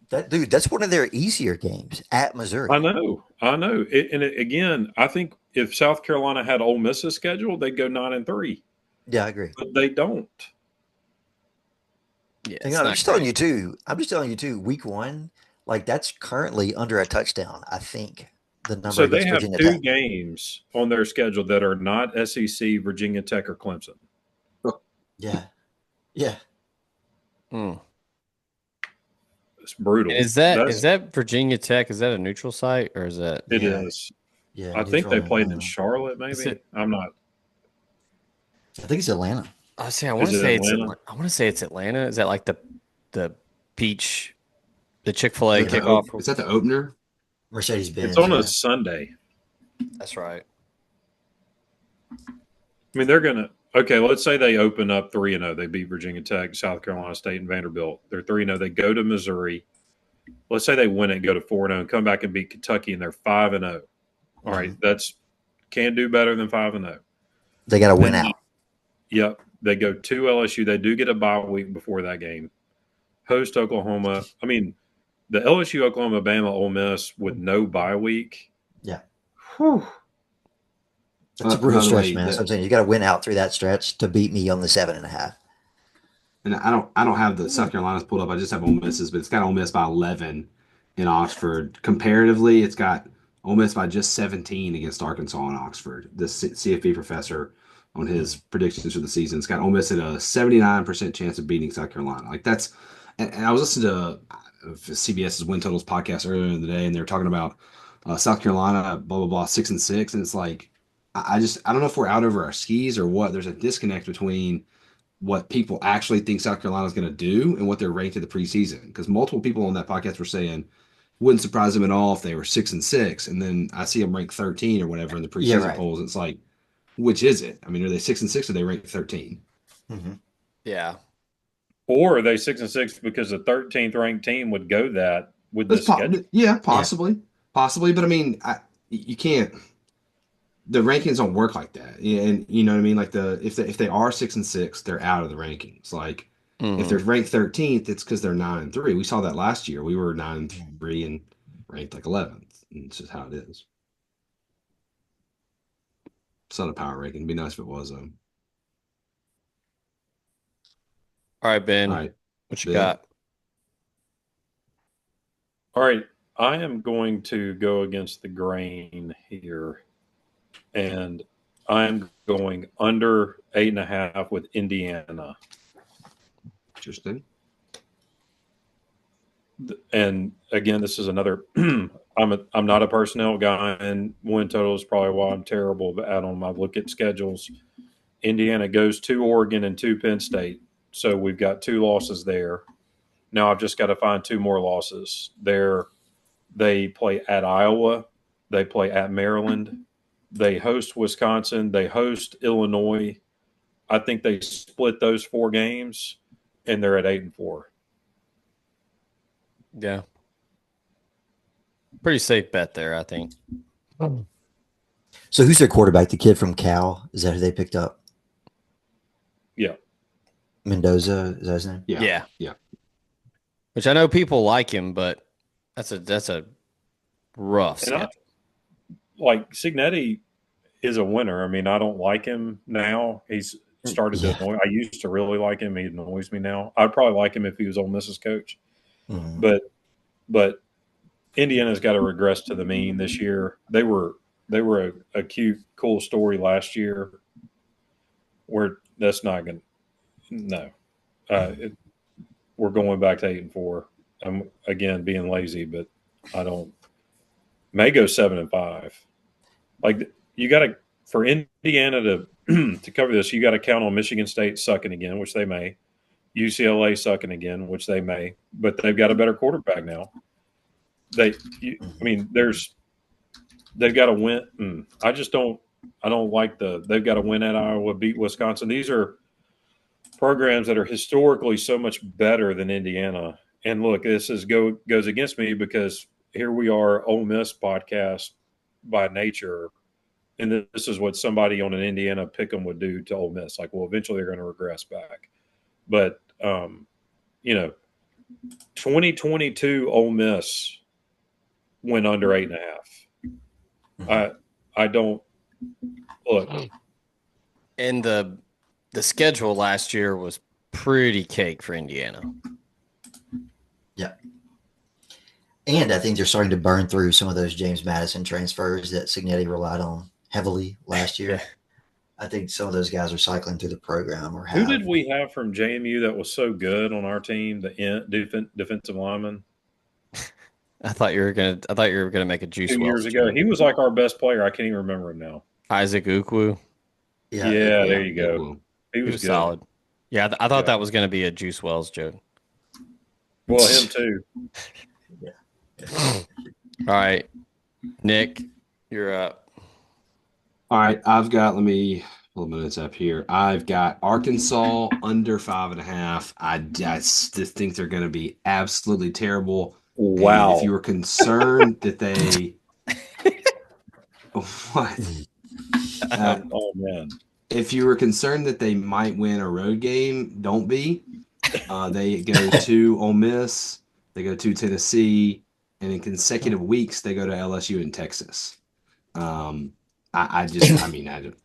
Speaker 3: That's one of their easier games at Missouri.
Speaker 4: I know. Again, I think if South Carolina had Ole Miss's schedule, they'd go 9-3,
Speaker 3: Yeah, I agree.
Speaker 4: but they don't.
Speaker 1: Yeah,
Speaker 3: Hang
Speaker 1: it's
Speaker 3: on, I'm
Speaker 1: not
Speaker 3: just telling
Speaker 1: great.
Speaker 3: you too. I'm just telling you too. Week 1, like that's currently under a touchdown. I think the number
Speaker 4: So they
Speaker 3: against
Speaker 4: have
Speaker 3: Virginia
Speaker 4: 2
Speaker 3: Tech.
Speaker 4: games on their schedule that are not SEC, Virginia Tech, or Clemson.
Speaker 3: Yeah, yeah.
Speaker 1: Mm.
Speaker 4: It's brutal.
Speaker 1: And is that Virginia Tech? Is that a neutral site or is that?
Speaker 4: It
Speaker 3: Yeah.
Speaker 4: is.
Speaker 3: Yeah,
Speaker 4: I think
Speaker 3: neutral
Speaker 4: they
Speaker 3: in
Speaker 4: played in
Speaker 3: Atlanta.
Speaker 4: Charlotte,
Speaker 1: Is
Speaker 4: maybe.
Speaker 1: it?
Speaker 4: I'm not.
Speaker 3: I think it's Atlanta.
Speaker 1: I say I
Speaker 4: Is
Speaker 1: want to
Speaker 4: it
Speaker 1: say it's.
Speaker 4: Atlanta?
Speaker 1: I want to say it's Atlanta. Is that like the peach, the Chick-fil-A
Speaker 2: Is that
Speaker 1: kickoff?
Speaker 2: is that the opener?
Speaker 3: Mercedes
Speaker 4: It's
Speaker 3: Benz.
Speaker 4: on
Speaker 3: Yeah.
Speaker 4: a Sunday.
Speaker 1: That's right.
Speaker 4: I mean, they're gonna. Okay, let's say they open up 3-0. They beat Virginia Tech, South Carolina State, and Vanderbilt. They're 3-0. They go to Missouri. Let's say they win it and go to 4-0 and come back and beat Kentucky, and they're 5-0. All right, that's can do better than 5-0.
Speaker 3: They got to win
Speaker 4: Then
Speaker 3: out.
Speaker 4: Yep, they go to LSU. They do get a bye week before that game. Host Oklahoma. I mean, the LSU, Oklahoma, Bama, Ole Miss with no bye week.
Speaker 3: Yeah.
Speaker 4: Whew.
Speaker 3: That's a brutal
Speaker 2: By the
Speaker 3: stretch,
Speaker 2: way,
Speaker 3: man. So I'm saying you got to win out through that stretch to beat me on the 7.5.
Speaker 2: and I don't have the South Carolina's pulled up. I just have Ole Miss's, but it's got Ole Miss by 11 in Oxford. Comparatively, it's got Ole Miss by just 17 against Arkansas in Oxford. The CFP professor on his predictions for the season, it's got Ole Miss at a 79% chance of beating South Carolina. Like that's, and I was listening to CBS's Win Totals podcast earlier in the day, and they were talking about South Carolina, blah blah blah, 6-6, and it's like I don't know if we're out over our skis or what. There's a disconnect between what people actually think South Carolina is going to do and what they're ranked in the preseason. Because multiple people on that podcast were saying wouldn't surprise them at all if they were 6-6, and then I see them ranked 13 or whatever in the
Speaker 3: Yeah,
Speaker 2: preseason
Speaker 3: right.
Speaker 2: polls. It's like, which is it? I mean, are they 6-6 or are they ranked 13?
Speaker 3: Mm-hmm.
Speaker 1: Yeah.
Speaker 4: Or are they 6-6 because the 13th ranked team would go that with
Speaker 2: That's
Speaker 4: this schedule?
Speaker 2: yeah, possibly. But I mean, you can't. The rankings don't work like that, and you know what I mean. Like if they are 6-6, they're out of the rankings. Like if they're
Speaker 1: Mhm.
Speaker 2: ranked 13th, it's because they're 9-3. We saw that last year. We were 9-3 and ranked like 11th. And it's just how it is. It's not a power ranking. It'd be nice if it was though.
Speaker 1: All right, Ben.
Speaker 2: All right,
Speaker 1: What you
Speaker 2: Ben.
Speaker 1: got?
Speaker 4: All right, I am going to go against the grain here, and I'm going under 8.5 with Indiana.
Speaker 2: Interesting.
Speaker 4: And again, this is another. I'm not a personnel guy, and win total is probably why I'm terrible at them. I look at schedules. Indiana goes to Oregon and to Penn State, so we've got 2 losses there. Now I've just got to find 2 more losses. They play at Iowa, they play at Maryland, they host Wisconsin, they host Illinois. I think they split those 4 games, and they're at 8-4.
Speaker 1: Yeah. Pretty safe bet there, I think.
Speaker 3: So who's their quarterback? The kid from Cal? Is that who they picked up?
Speaker 4: Yeah.
Speaker 3: Mendoza? Is that his name?
Speaker 2: Yeah.
Speaker 1: Which I know people like him, but that's a rough
Speaker 4: And
Speaker 1: schedule.
Speaker 4: like Cignetti is a winner. I mean, I don't like him now. He's started to annoy. I used to really like him. He annoys me now. I'd probably like him if he was Ole Miss's coach.
Speaker 3: Mhm.
Speaker 4: But Indiana's got to regress to the mean this year. They were a cute, cool story last year. Where that's not going. No, we're going back to 8-4. I'm again being lazy, but I don't. May go 7-5. Like you got to for Indiana to to cover this, you got to count on Michigan State sucking again, which they may. UCLA sucking again, which they may, but they've got a better quarterback now. I mean, they've got to win. I don't like they've got to win at Iowa, beat Wisconsin. These are programs that are historically so much better than Indiana. And look, this goes against me because here we are, Ole Miss podcast by nature, and this is what somebody on an Indiana pick'em would do to Ole Miss. Like, well, eventually they're going to regress back. But 2022 Ole Miss went under 8.5. I don't Look,
Speaker 1: And the schedule last year was pretty cake for Indiana.
Speaker 3: Yeah. And I think they're starting to burn through some of those James Madison transfers that Signetti relied on heavily last year.
Speaker 1: Yeah.
Speaker 3: I think some of those guys are cycling through the program or
Speaker 4: who
Speaker 3: have.
Speaker 4: did we have from JMU that was so good on our team? The defensive lineman
Speaker 1: I thought you were gonna make a Juice
Speaker 4: 2
Speaker 1: Wells
Speaker 4: years ago.
Speaker 1: joke.
Speaker 4: He was like our best player. I can't even remember him now.
Speaker 1: Isaac Ukwu.
Speaker 3: Yeah.
Speaker 4: Yeah, there
Speaker 2: Yeah,
Speaker 4: you go.
Speaker 2: Igloo.
Speaker 4: He
Speaker 1: He
Speaker 4: was
Speaker 1: was
Speaker 4: good.
Speaker 1: solid. Yeah, I thought
Speaker 4: Yeah.
Speaker 1: that was gonna be a Juice Wells joke.
Speaker 4: Well, him too.
Speaker 1: All right, Nick, you're up.
Speaker 2: All right, I've got. Let me pull the minutes up here. I've got Arkansas under 5.5. I just think they're going to be absolutely terrible. And if you were concerned that they, what?
Speaker 4: Oh man.
Speaker 2: If you were concerned that they might win a road game, don't be. They go to Ole Miss, they go to Tennessee, and in consecutive weeks they go to LSU and Texas. I mean, I don't.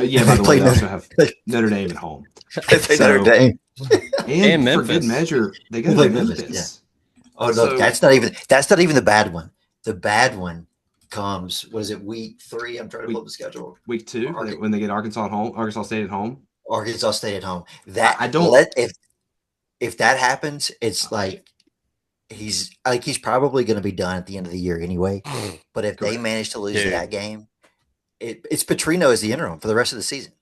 Speaker 2: Yeah, by the way, they also have Notre Dame at home.
Speaker 3: They play
Speaker 2: So-
Speaker 3: Notre Dame.
Speaker 2: And for
Speaker 1: Memphis.
Speaker 2: good measure, they go
Speaker 3: They
Speaker 2: to
Speaker 3: play
Speaker 2: Memphis.
Speaker 3: Memphis, Oh no,
Speaker 2: So-
Speaker 3: that's not even the bad one. The bad one comes. Was it week 3? I'm trying to pull up the schedule.
Speaker 2: Week 2,
Speaker 3: Arkansas.
Speaker 2: when they get Arkansas at home, Arkansas State at home.
Speaker 3: Arkansas State at home. That
Speaker 2: I don't-
Speaker 3: if that happens, it's like he's probably going to be done at the end of the year anyway. But if they
Speaker 2: Correct.
Speaker 3: manage to lose
Speaker 1: Dude.
Speaker 3: that game, it's Petrino as the interim for the rest of the season.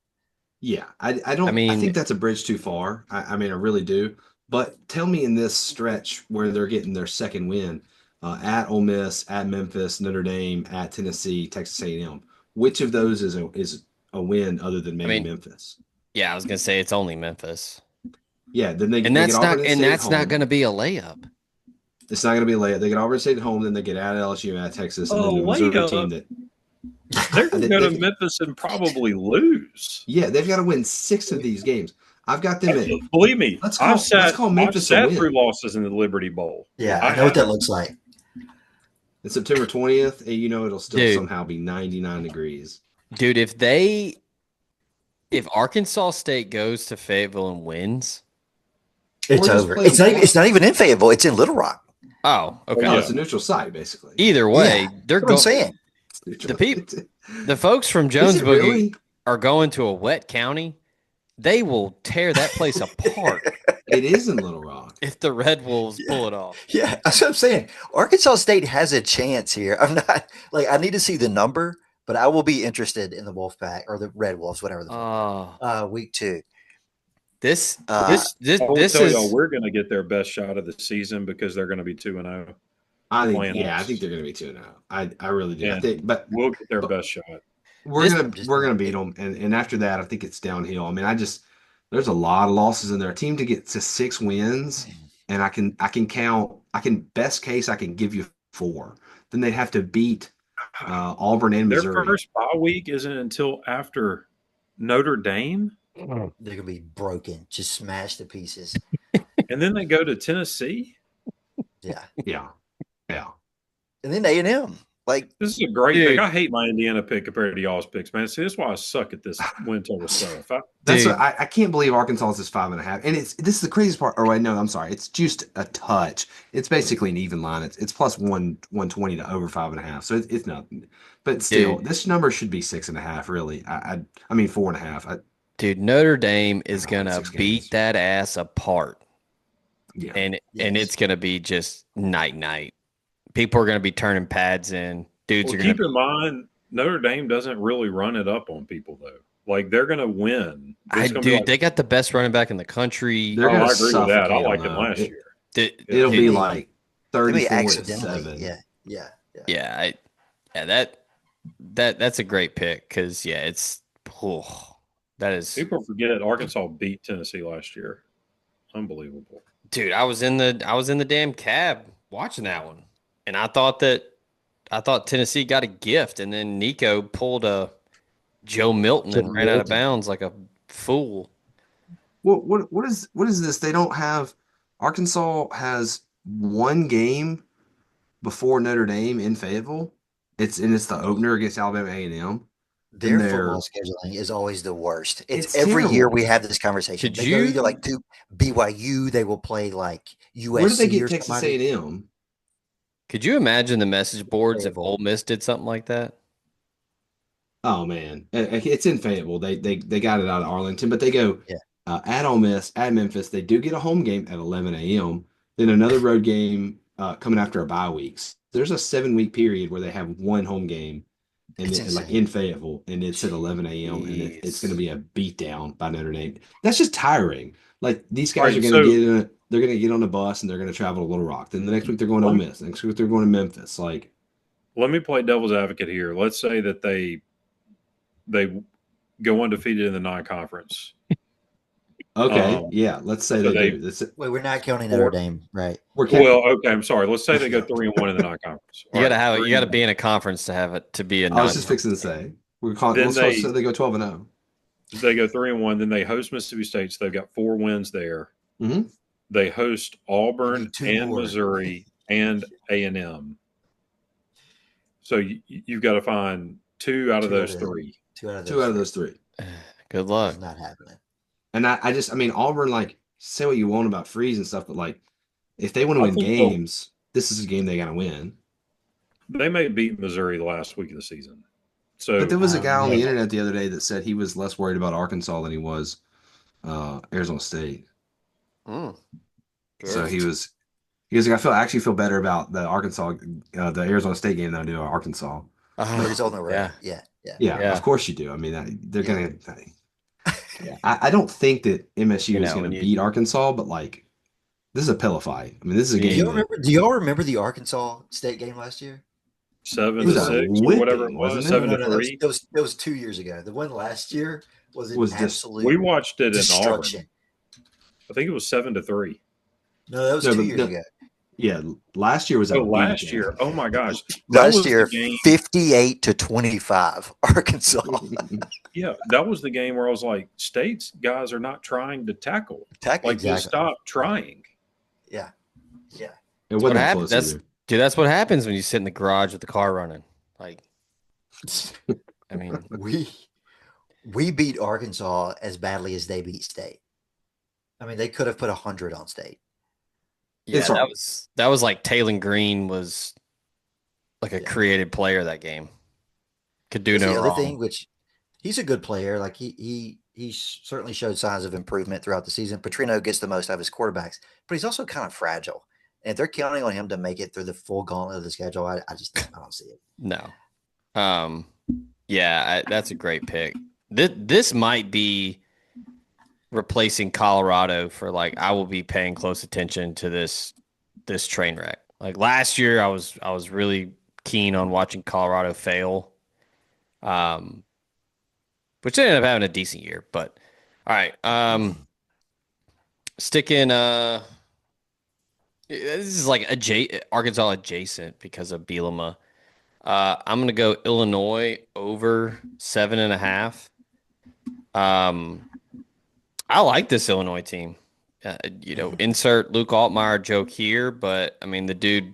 Speaker 2: Yeah, I don't.
Speaker 1: I mean-
Speaker 2: I think that's a bridge too far. I mean, I really do. But tell me, in this stretch where they're getting their second win, at Ole Miss, at Memphis, Notre Dame, at Tennessee, Texas A&M, which of those is a win other than maybe
Speaker 1: mean-
Speaker 2: Memphis?
Speaker 1: Yeah, I was gonna say it's only Memphis,
Speaker 2: Yeah, then they
Speaker 1: and
Speaker 2: they
Speaker 1: that's
Speaker 2: get
Speaker 1: not
Speaker 2: Auburn State at
Speaker 1: that's not
Speaker 2: home.
Speaker 1: gonna be a layup.
Speaker 2: It's not going to be a layup. They get Auburn State at home, then they get at LSU, at Texas, and
Speaker 4: Oh,
Speaker 2: then the Missouri
Speaker 4: layup.
Speaker 2: team that.
Speaker 4: They're going to go to
Speaker 2: They-
Speaker 4: Memphis and probably lose.
Speaker 2: Yeah, they've got to win 6 of these games. I've got them at.
Speaker 4: Believe me,
Speaker 2: Let's call Memphis a
Speaker 4: I've sat
Speaker 2: win.
Speaker 4: through losses in the Liberty Bowl.
Speaker 3: Yeah,
Speaker 4: I
Speaker 3: I know what that
Speaker 4: haven't.
Speaker 3: looks like.
Speaker 2: It's September 20th, and it'll still
Speaker 1: Dude.
Speaker 2: somehow be 99 degrees.
Speaker 1: Dude, if Arkansas State goes to Fayetteville and wins,
Speaker 3: It's
Speaker 2: Or just
Speaker 3: over.
Speaker 2: play
Speaker 3: It's not.
Speaker 2: them
Speaker 3: It's not even in Fayetteville. It's in Little Rock.
Speaker 1: oh, okay.
Speaker 2: No,
Speaker 4: Yeah.
Speaker 2: it's a neutral site, basically.
Speaker 1: Either way,
Speaker 3: Yeah,
Speaker 1: they're
Speaker 3: That's what I'm
Speaker 1: going.
Speaker 3: saying.
Speaker 2: It's neutral.
Speaker 1: The folks from
Speaker 2: Is
Speaker 1: Jones
Speaker 2: it
Speaker 1: Boogie
Speaker 2: really?
Speaker 1: are going to a wet county. They will tear that place apart
Speaker 2: It is in Little Rock.
Speaker 1: if the Red Wolves pull it off.
Speaker 3: Yeah, that's what I'm saying. Arkansas State has a chance here. I'm not like I need to see the number, but I will be interested in the Wolfpack or the Red Wolves, whatever the
Speaker 1: Oh,
Speaker 3: week 2.
Speaker 1: this
Speaker 3: Uh,
Speaker 1: this
Speaker 4: I will
Speaker 1: this
Speaker 4: tell
Speaker 1: is
Speaker 4: y'all, we're going to get their best shot of the season because they're going to be 2-0.
Speaker 2: I think,
Speaker 4: Playing
Speaker 2: yeah, I
Speaker 4: us.
Speaker 2: think they're going to be 2-0. I really do. I
Speaker 4: Yeah.
Speaker 2: think, but
Speaker 4: We'll get their best shot.
Speaker 2: we're
Speaker 1: This-
Speaker 2: gonna beat them, and after that, I think it's downhill. I mean, there's a lot of losses in there. A team to get to 6 wins, and I can best case I can give you 4. Then they'd have to beat Auburn and
Speaker 4: Their
Speaker 2: Missouri.
Speaker 4: first bye week isn't until after Notre Dame,
Speaker 3: they're gonna be broken, just smashed to pieces.
Speaker 4: and then they go to Tennessee.
Speaker 3: Yeah,
Speaker 2: Yeah, yeah.
Speaker 3: and then A&M. Like
Speaker 4: This is a great
Speaker 1: Dude.
Speaker 4: pick. I hate my Indiana pick compared to y'all's picks, man. See, that's why I suck at this win total stuff.
Speaker 2: That's
Speaker 1: Dude.
Speaker 2: what, I can't believe Arkansas is 5.5, and this is the craziest part. Or wait, no, I'm sorry, it's just a touch. It's basically an even line. It's plus 120 to over 5.5, so it's nothing. But still,
Speaker 1: Dude.
Speaker 2: this number should be 6.5. Really, I mean 4.5.
Speaker 1: dude. Notre Dame is
Speaker 2: Oh,
Speaker 1: gonna
Speaker 2: 6
Speaker 1: beat
Speaker 2: games.
Speaker 1: that ass apart,
Speaker 2: Yeah,
Speaker 1: and
Speaker 3: Yes.
Speaker 1: it's gonna be just night. People are gonna be turning pads in. Dudes
Speaker 4: Well,
Speaker 1: are gonna.
Speaker 4: keep in mind, Notre Dame doesn't really run it up on people, though. Like, they're going to win. It's gonna be
Speaker 1: Dude,
Speaker 4: like,
Speaker 1: they got the best running back in the country.
Speaker 2: They're
Speaker 4: oh,
Speaker 2: gonna
Speaker 4: I agree with that. I
Speaker 2: suffocate
Speaker 4: liked
Speaker 2: them,
Speaker 4: him
Speaker 2: though.
Speaker 4: last year.
Speaker 2: it'll be
Speaker 1: Dude,
Speaker 2: like
Speaker 3: maybe
Speaker 2: 34 to
Speaker 3: accidentally.
Speaker 2: 7.
Speaker 3: Yeah.
Speaker 1: That's a great pick because it's that is
Speaker 4: People forget Arkansas beat Tennessee last year. Unbelievable.
Speaker 1: dude. I was in the damn cab watching that one, and I thought Tennessee got a gift, and then Nico pulled a Joe Milton and ran out of bounds like a fool.
Speaker 2: What is this? They don't have. Arkansas has one game before Notre Dame in Fayetteville. It's the opener against Alabama A&M.
Speaker 3: Their
Speaker 2: their
Speaker 3: football scheduling is always the worst. It's
Speaker 2: it's
Speaker 3: every year
Speaker 2: terrible.
Speaker 3: we have this conversation.
Speaker 1: Could
Speaker 3: They go
Speaker 1: you
Speaker 3: either like to BYU, they will play like
Speaker 2: Where do they
Speaker 3: USC
Speaker 2: get
Speaker 3: or
Speaker 2: Texas
Speaker 3: somebody.
Speaker 2: A&M?
Speaker 1: could you imagine the message boards if
Speaker 3: Fayetteville.
Speaker 1: Ole Miss did something like that?
Speaker 2: Oh man, it's in Fayetteville. They got it out of Arlington, but they go
Speaker 3: Yeah,
Speaker 2: at Ole Miss, at Memphis. They do get a home game at 11 a.m. Then another road game coming after a bye weeks. There's a 7 week period where they have one home game, and
Speaker 3: it's
Speaker 2: then, like
Speaker 3: insane.
Speaker 2: in Fayetteville, and it's at 11 a.m. and it's going to
Speaker 1: Jeez.
Speaker 2: be a beatdown by Notre Dame. That's just tiring. Like these
Speaker 4: All
Speaker 2: guys are
Speaker 4: right,
Speaker 2: going to
Speaker 4: so
Speaker 2: they're going to get on a bus and they're going to travel to Little Rock. Then the next week they're going to
Speaker 4: let
Speaker 2: Ole
Speaker 4: me,
Speaker 2: Miss. Next week they're going to Memphis. Like
Speaker 4: let me play devil's advocate here. Let's say that they go undefeated in the non-conference.
Speaker 2: okay,
Speaker 4: Um,
Speaker 2: yeah, let's say
Speaker 4: so
Speaker 2: they
Speaker 4: they
Speaker 2: do.
Speaker 3: Wait, we're not counting Notre
Speaker 4: or
Speaker 3: Dame, right?
Speaker 2: We're
Speaker 4: well, okay, I'm sorry. Let's say they go
Speaker 3: Yeah.
Speaker 4: 3-1 in the non-conference.
Speaker 1: You
Speaker 4: All
Speaker 1: gotta
Speaker 4: right,
Speaker 1: have you
Speaker 4: three and
Speaker 1: gotta
Speaker 4: one.
Speaker 1: be in a conference to have it to be a
Speaker 2: I was
Speaker 1: non.
Speaker 2: just fixing to say we're calling.
Speaker 4: Then
Speaker 2: Let's say they go 12-0.
Speaker 4: they go 3-1. Then they host Mississippi State, so they've got 4 wins there.
Speaker 2: Mm-hmm.
Speaker 4: They host
Speaker 3: You
Speaker 4: Auburn
Speaker 3: need two
Speaker 4: and
Speaker 3: more.
Speaker 4: Missouri and A&M. So you've got to find 2 out of
Speaker 3: Two out
Speaker 4: those
Speaker 3: of
Speaker 4: 3.
Speaker 3: two out of
Speaker 2: Two out of
Speaker 3: those
Speaker 2: those 3.
Speaker 1: Good
Speaker 3: three
Speaker 1: luck.
Speaker 3: is not happening.
Speaker 2: And I mean, Auburn, like, say what you want about Freeze and stuff, but like, if they want to
Speaker 4: I
Speaker 2: win
Speaker 4: think
Speaker 2: games, this is a game they got to win.
Speaker 4: they may beat Missouri the last week of the season.
Speaker 2: But there
Speaker 4: So
Speaker 2: was a guy on the
Speaker 3: Man,
Speaker 2: internet the other day that said he was less worried about Arkansas than he was Arizona State.
Speaker 1: Mm,
Speaker 2: So
Speaker 1: good.
Speaker 2: he was like, I actually feel better about the the Arizona State game than I do Arkansas.
Speaker 3: but it's on the road.
Speaker 1: Yeah.
Speaker 3: Yeah, yeah.
Speaker 2: Yeah,
Speaker 1: Yeah.
Speaker 2: of course you do. I mean, they're
Speaker 3: Yeah.
Speaker 2: gonna. Yeah, I don't think that MSU
Speaker 1: You
Speaker 2: is
Speaker 1: know,
Speaker 2: going
Speaker 1: when
Speaker 2: to
Speaker 1: you
Speaker 2: beat Arkansas, but like this is a pillow fight. I mean, this is a
Speaker 1: when
Speaker 3: Do
Speaker 1: you
Speaker 2: game
Speaker 3: y'all
Speaker 2: that
Speaker 3: remember? Do y'all remember the Arkansas State game last year?
Speaker 2: it
Speaker 4: seven
Speaker 2: was
Speaker 4: to
Speaker 3: The
Speaker 2: a
Speaker 3: one.
Speaker 4: six or whatever it
Speaker 2: whipping,
Speaker 4: was,
Speaker 2: wasn't
Speaker 3: No,
Speaker 2: it?
Speaker 4: seven
Speaker 3: no,
Speaker 4: to
Speaker 3: no.
Speaker 4: three.
Speaker 3: That was 2 years ago. The one last year was
Speaker 2: It
Speaker 3: an
Speaker 2: was just
Speaker 4: We
Speaker 3: absolute
Speaker 4: watched it in
Speaker 3: destruction.
Speaker 4: Auburn. I think it was 7-3.
Speaker 3: No, that was
Speaker 2: no,
Speaker 3: 2 years
Speaker 2: no,
Speaker 3: ago.
Speaker 2: yeah. Last year was a
Speaker 4: Oh, last year.
Speaker 2: beatdown.
Speaker 4: Oh my gosh, that
Speaker 3: Last
Speaker 4: was the
Speaker 3: year,
Speaker 4: game.
Speaker 3: 58-25, Arkansas.
Speaker 4: Yeah, that was the game where I was like, State's guys are not trying to tackle. Like, just
Speaker 3: Exactly.
Speaker 4: stop trying.
Speaker 3: Yeah, yeah.
Speaker 2: It
Speaker 1: what
Speaker 2: wasn't that
Speaker 1: happened.
Speaker 2: close either.
Speaker 1: That's what happens when you sit in the garage with the car running. Like, I mean,
Speaker 3: We beat Arkansas as badly as they beat State. I mean, they could have put 100 on State.
Speaker 1: yeah,
Speaker 2: It's
Speaker 1: that
Speaker 2: hard.
Speaker 1: was like Taylon Green was like a
Speaker 3: Yeah.
Speaker 1: created player that game. Could do
Speaker 3: That's
Speaker 1: no
Speaker 3: the other
Speaker 1: wrong.
Speaker 3: thing, which he's a good player. Like he certainly showed signs of improvement throughout the season. Petrino gets the most out of his quarterbacks, but he's also kind of fragile. And if they're counting on him to make it through the full gauntlet of the schedule, I don't see it.
Speaker 1: No. Yeah, that's a great pick. This might be replacing Colorado for like I will be paying close attention to this train wreck. Like last year, I was really keen on watching Colorado fail, which they ended up having a decent year. But all right, sticking. This is like Arkansas adjacent because of Bielema. I'm gonna go Illinois over 7.5. I like this Illinois team. Insert Luke Altmaier joke here, but I mean the dude.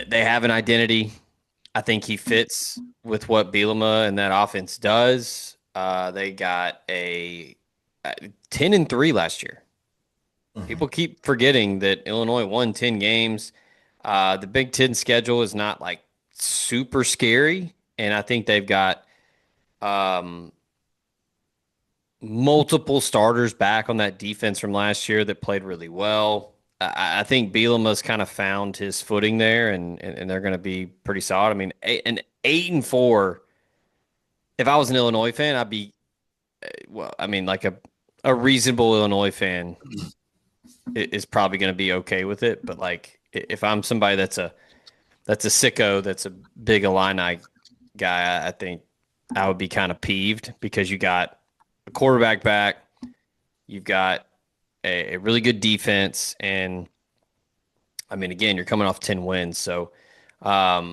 Speaker 1: They have an identity. I think he fits with what Bielema and that offense does. They got a 10-3 last year.
Speaker 3: Mhm.
Speaker 1: People keep forgetting that Illinois won 10 games. The Big Ten schedule is not like super scary, and I think they've got multiple starters back on that defense from last year that played really well. I think Bielema's kind of found his footing there, and they're going to be pretty solid. I mean, 8-4. If I was an Illinois fan, I'd be, well, I mean, like a reasonable Illinois fan is probably going to be okay with it. But like, if I'm somebody that's a sicko, that's a big Illini guy, I think I would be kind of peeved because you got a quarterback back, you've got a really good defense, and I mean, again, you're coming off 10 wins, so yeah,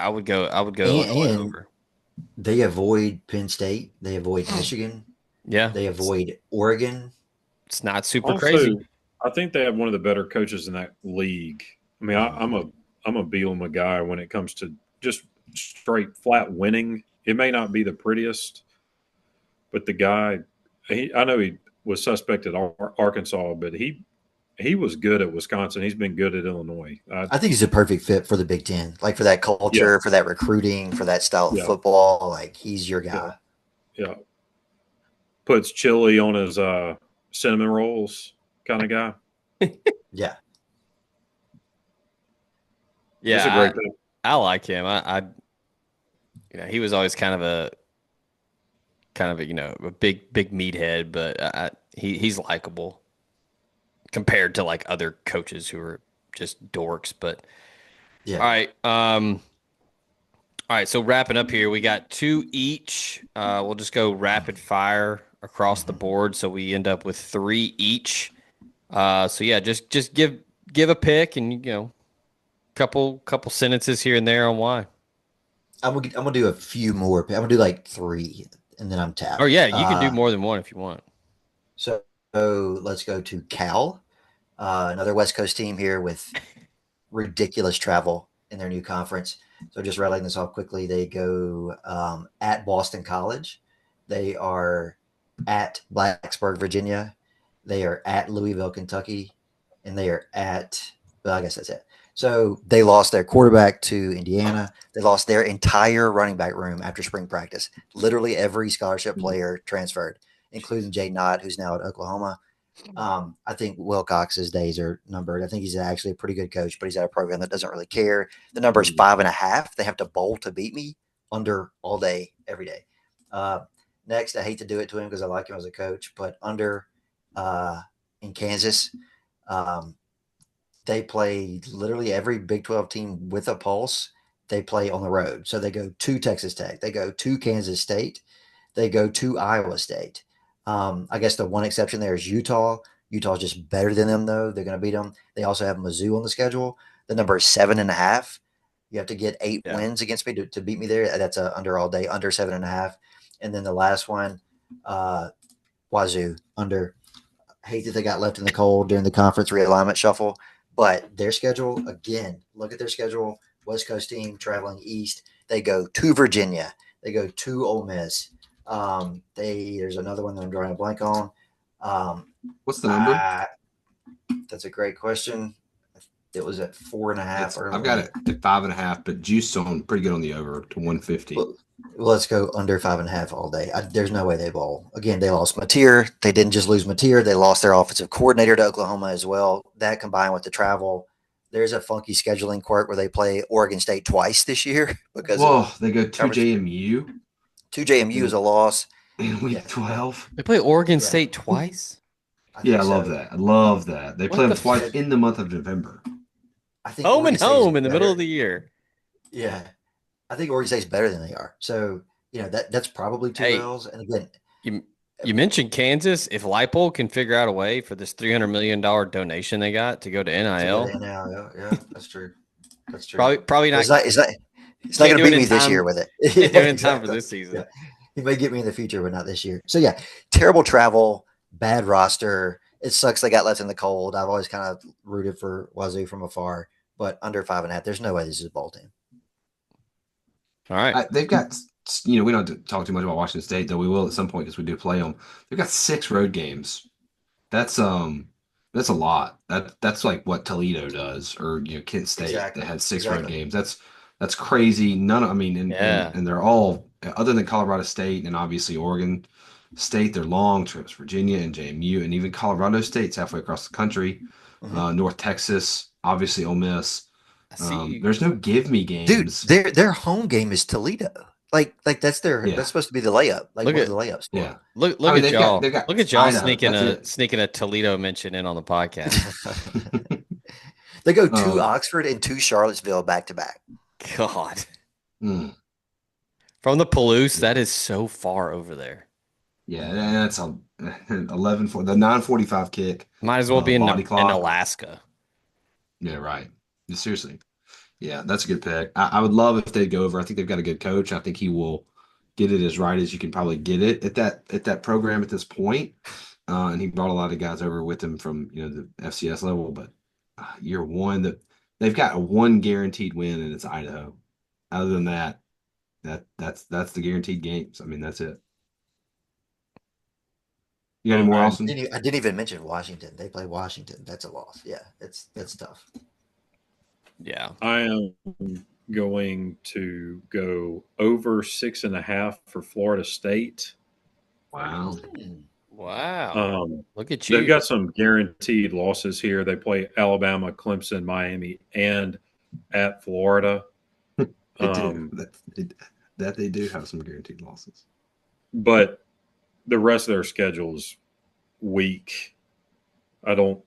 Speaker 1: I would go Illinois
Speaker 3: And
Speaker 1: over.
Speaker 3: they avoid Penn State. They avoid Michigan.
Speaker 1: Yeah,
Speaker 3: They avoid Oregon.
Speaker 1: it's not super
Speaker 4: Also,
Speaker 1: crazy.
Speaker 4: I think they have one of the better coaches in that league. I mean, I'm a Bielema guy when it comes to just straight flat winning. It may not be the prettiest, but the guy, I know he was suspect at Arkansas, but he was good at Wisconsin. He's been good at Illinois.
Speaker 3: I think he's a perfect fit for the Big Ten, like for that culture, for that recruiting, for that style of
Speaker 4: Yeah.
Speaker 3: football. Like he's your guy.
Speaker 4: Yeah. Puts chili on his cinnamon rolls kind of guy.
Speaker 3: Yeah.
Speaker 1: Yeah,
Speaker 4: It's a great thing.
Speaker 1: I like him. He was always kind of a a big meathead, but he's likable compared to like other coaches who are just dorks. But
Speaker 3: Yeah.
Speaker 1: all right. So wrapping up here, we got 2 each. We'll just go rapid fire across the board, so we end up with 3 each. So yeah, just give a pick and couple sentences here and there on why.
Speaker 3: I'm gonna do a few more. I'm gonna do like 3, and then I'm tapped.
Speaker 1: Or yeah, you can do more than one if you want.
Speaker 3: So let's go to Cal, another West Coast team here with ridiculous travel in their new conference. So just rattling this off quickly, they go at Boston College. They are at Blacksburg, Virginia. They are at Louisville, Kentucky. And they are well, I guess that's it. So they lost their quarterback to Indiana. They lost their entire running back room after spring practice. Literally every scholarship player transferred, including Jay Nott, who's now at Oklahoma. I think Wilcox's days are numbered. I think he's actually a pretty good coach, but he's at a program that doesn't really care. The number is 5.5. They have to bowl to beat me under all day, every day. Next, I hate to do it to him because I like him as a coach, but under in Kansas, they play literally every Big 12 team with a pulse. They play on the road. So they go to Texas Tech. They go to Kansas State. They go to Iowa State. I guess the one exception there is Utah. Utah's just better than them, though. They're going to beat them. They also have Mizzou on the schedule. The number is 7.5. You have to get 8 wins against me to beat me there. That's under all day, under 7.5. And then the last one, Wazoo, under. Hate that they got left in the cold during the conference realignment shuffle. But their schedule, again, look at their schedule. West Coast team traveling east. They go to Virginia. They go to Ole Miss. There's another one that I'm drawing a blank on.
Speaker 2: What's the number?
Speaker 3: That's a great question. It was at 4.5.
Speaker 2: I've got it at 5.5, but juice on pretty good on the over to 150.
Speaker 3: Well, let's go under 5.5 all day. There's no way they bowl. Again, they lost Mateer. They didn't just lose Mateer. They lost their offensive coordinator to Oklahoma as well. That combined with the travel, there's a funky scheduling quirk where they play Oregon State twice this year because
Speaker 2: they go to JMU.
Speaker 3: To JMU is a loss
Speaker 2: in week 12.
Speaker 1: They play Oregon State twice.
Speaker 2: I love that. I love that. They play them twice in the month of November.
Speaker 3: I think
Speaker 1: home and home in the middle of the year.
Speaker 3: Yeah, I think Oregon State's better than they are. So that's probably 2 L's. And again,
Speaker 1: you mentioned Kansas. If Leipold can figure out a way for this $300 million donation they got to go to NIL,
Speaker 3: yeah, that's true. That's true.
Speaker 1: Probably not.
Speaker 3: It's not going to beat me this year with it.
Speaker 1: Can't do it in time for this season.
Speaker 3: Yeah. He may get me in the future, but not this year. So yeah, terrible travel, bad roster. It sucks they got left in the cold. I've always kind of rooted for Wazoo from afar, but under 5.5, there's no way this is a bowl team.
Speaker 1: All right.
Speaker 2: They've got, we don't have to talk too much about Washington State, though we will at some point because we do play them. They've got 6 road games. That's a lot. That's like what Toledo does, or Kent State that had 6 road games. That's crazy. And they're all, other than Colorado State and obviously Oregon State, they're long trips. Virginia and JMU, and even Colorado State's halfway across the country. North Texas, obviously Ole Miss. There's no give me games.
Speaker 3: Dude, their home game is Toledo. Like that's that's supposed to be the layup. Like look at the layups.
Speaker 2: Yeah.
Speaker 1: Look at y'all. Look at y'all sneaking a Toledo mention in on the podcast.
Speaker 3: They go to Oxford and to Charlottesville back to back.
Speaker 1: God. From the Palouse, that is so far over there.
Speaker 2: Yeah, that's 11 for the 9:45 kick.
Speaker 1: Might as well be in Alaska.
Speaker 2: Yeah, right. Seriously. Yeah, that's a good pick. I would love if they'd go over. I think they've got a good coach. I think he will get it as right as you can probably get it at that program at this point. And he brought a lot of guys over with him from the FCS level. But year one, they've got a 1 guaranteed win, and it's Idaho. Other than that, That's the guaranteed games. I mean, that's it. You got any
Speaker 4: All
Speaker 2: more,
Speaker 4: right.
Speaker 2: Austin?
Speaker 3: I didn't even mention Washington. They play Washington. That's a loss. Yeah, that's tough.
Speaker 1: Yeah.
Speaker 4: I am going to go over 6.5 for Florida State.
Speaker 2: Wow.
Speaker 1: Wow. Look at
Speaker 4: They've
Speaker 1: you.
Speaker 4: got some guaranteed losses here. They play Alabama, Clemson, Miami, and at Florida.
Speaker 2: They do. That they do have some guaranteed losses.
Speaker 4: But the rest of their schedule's weak. I don't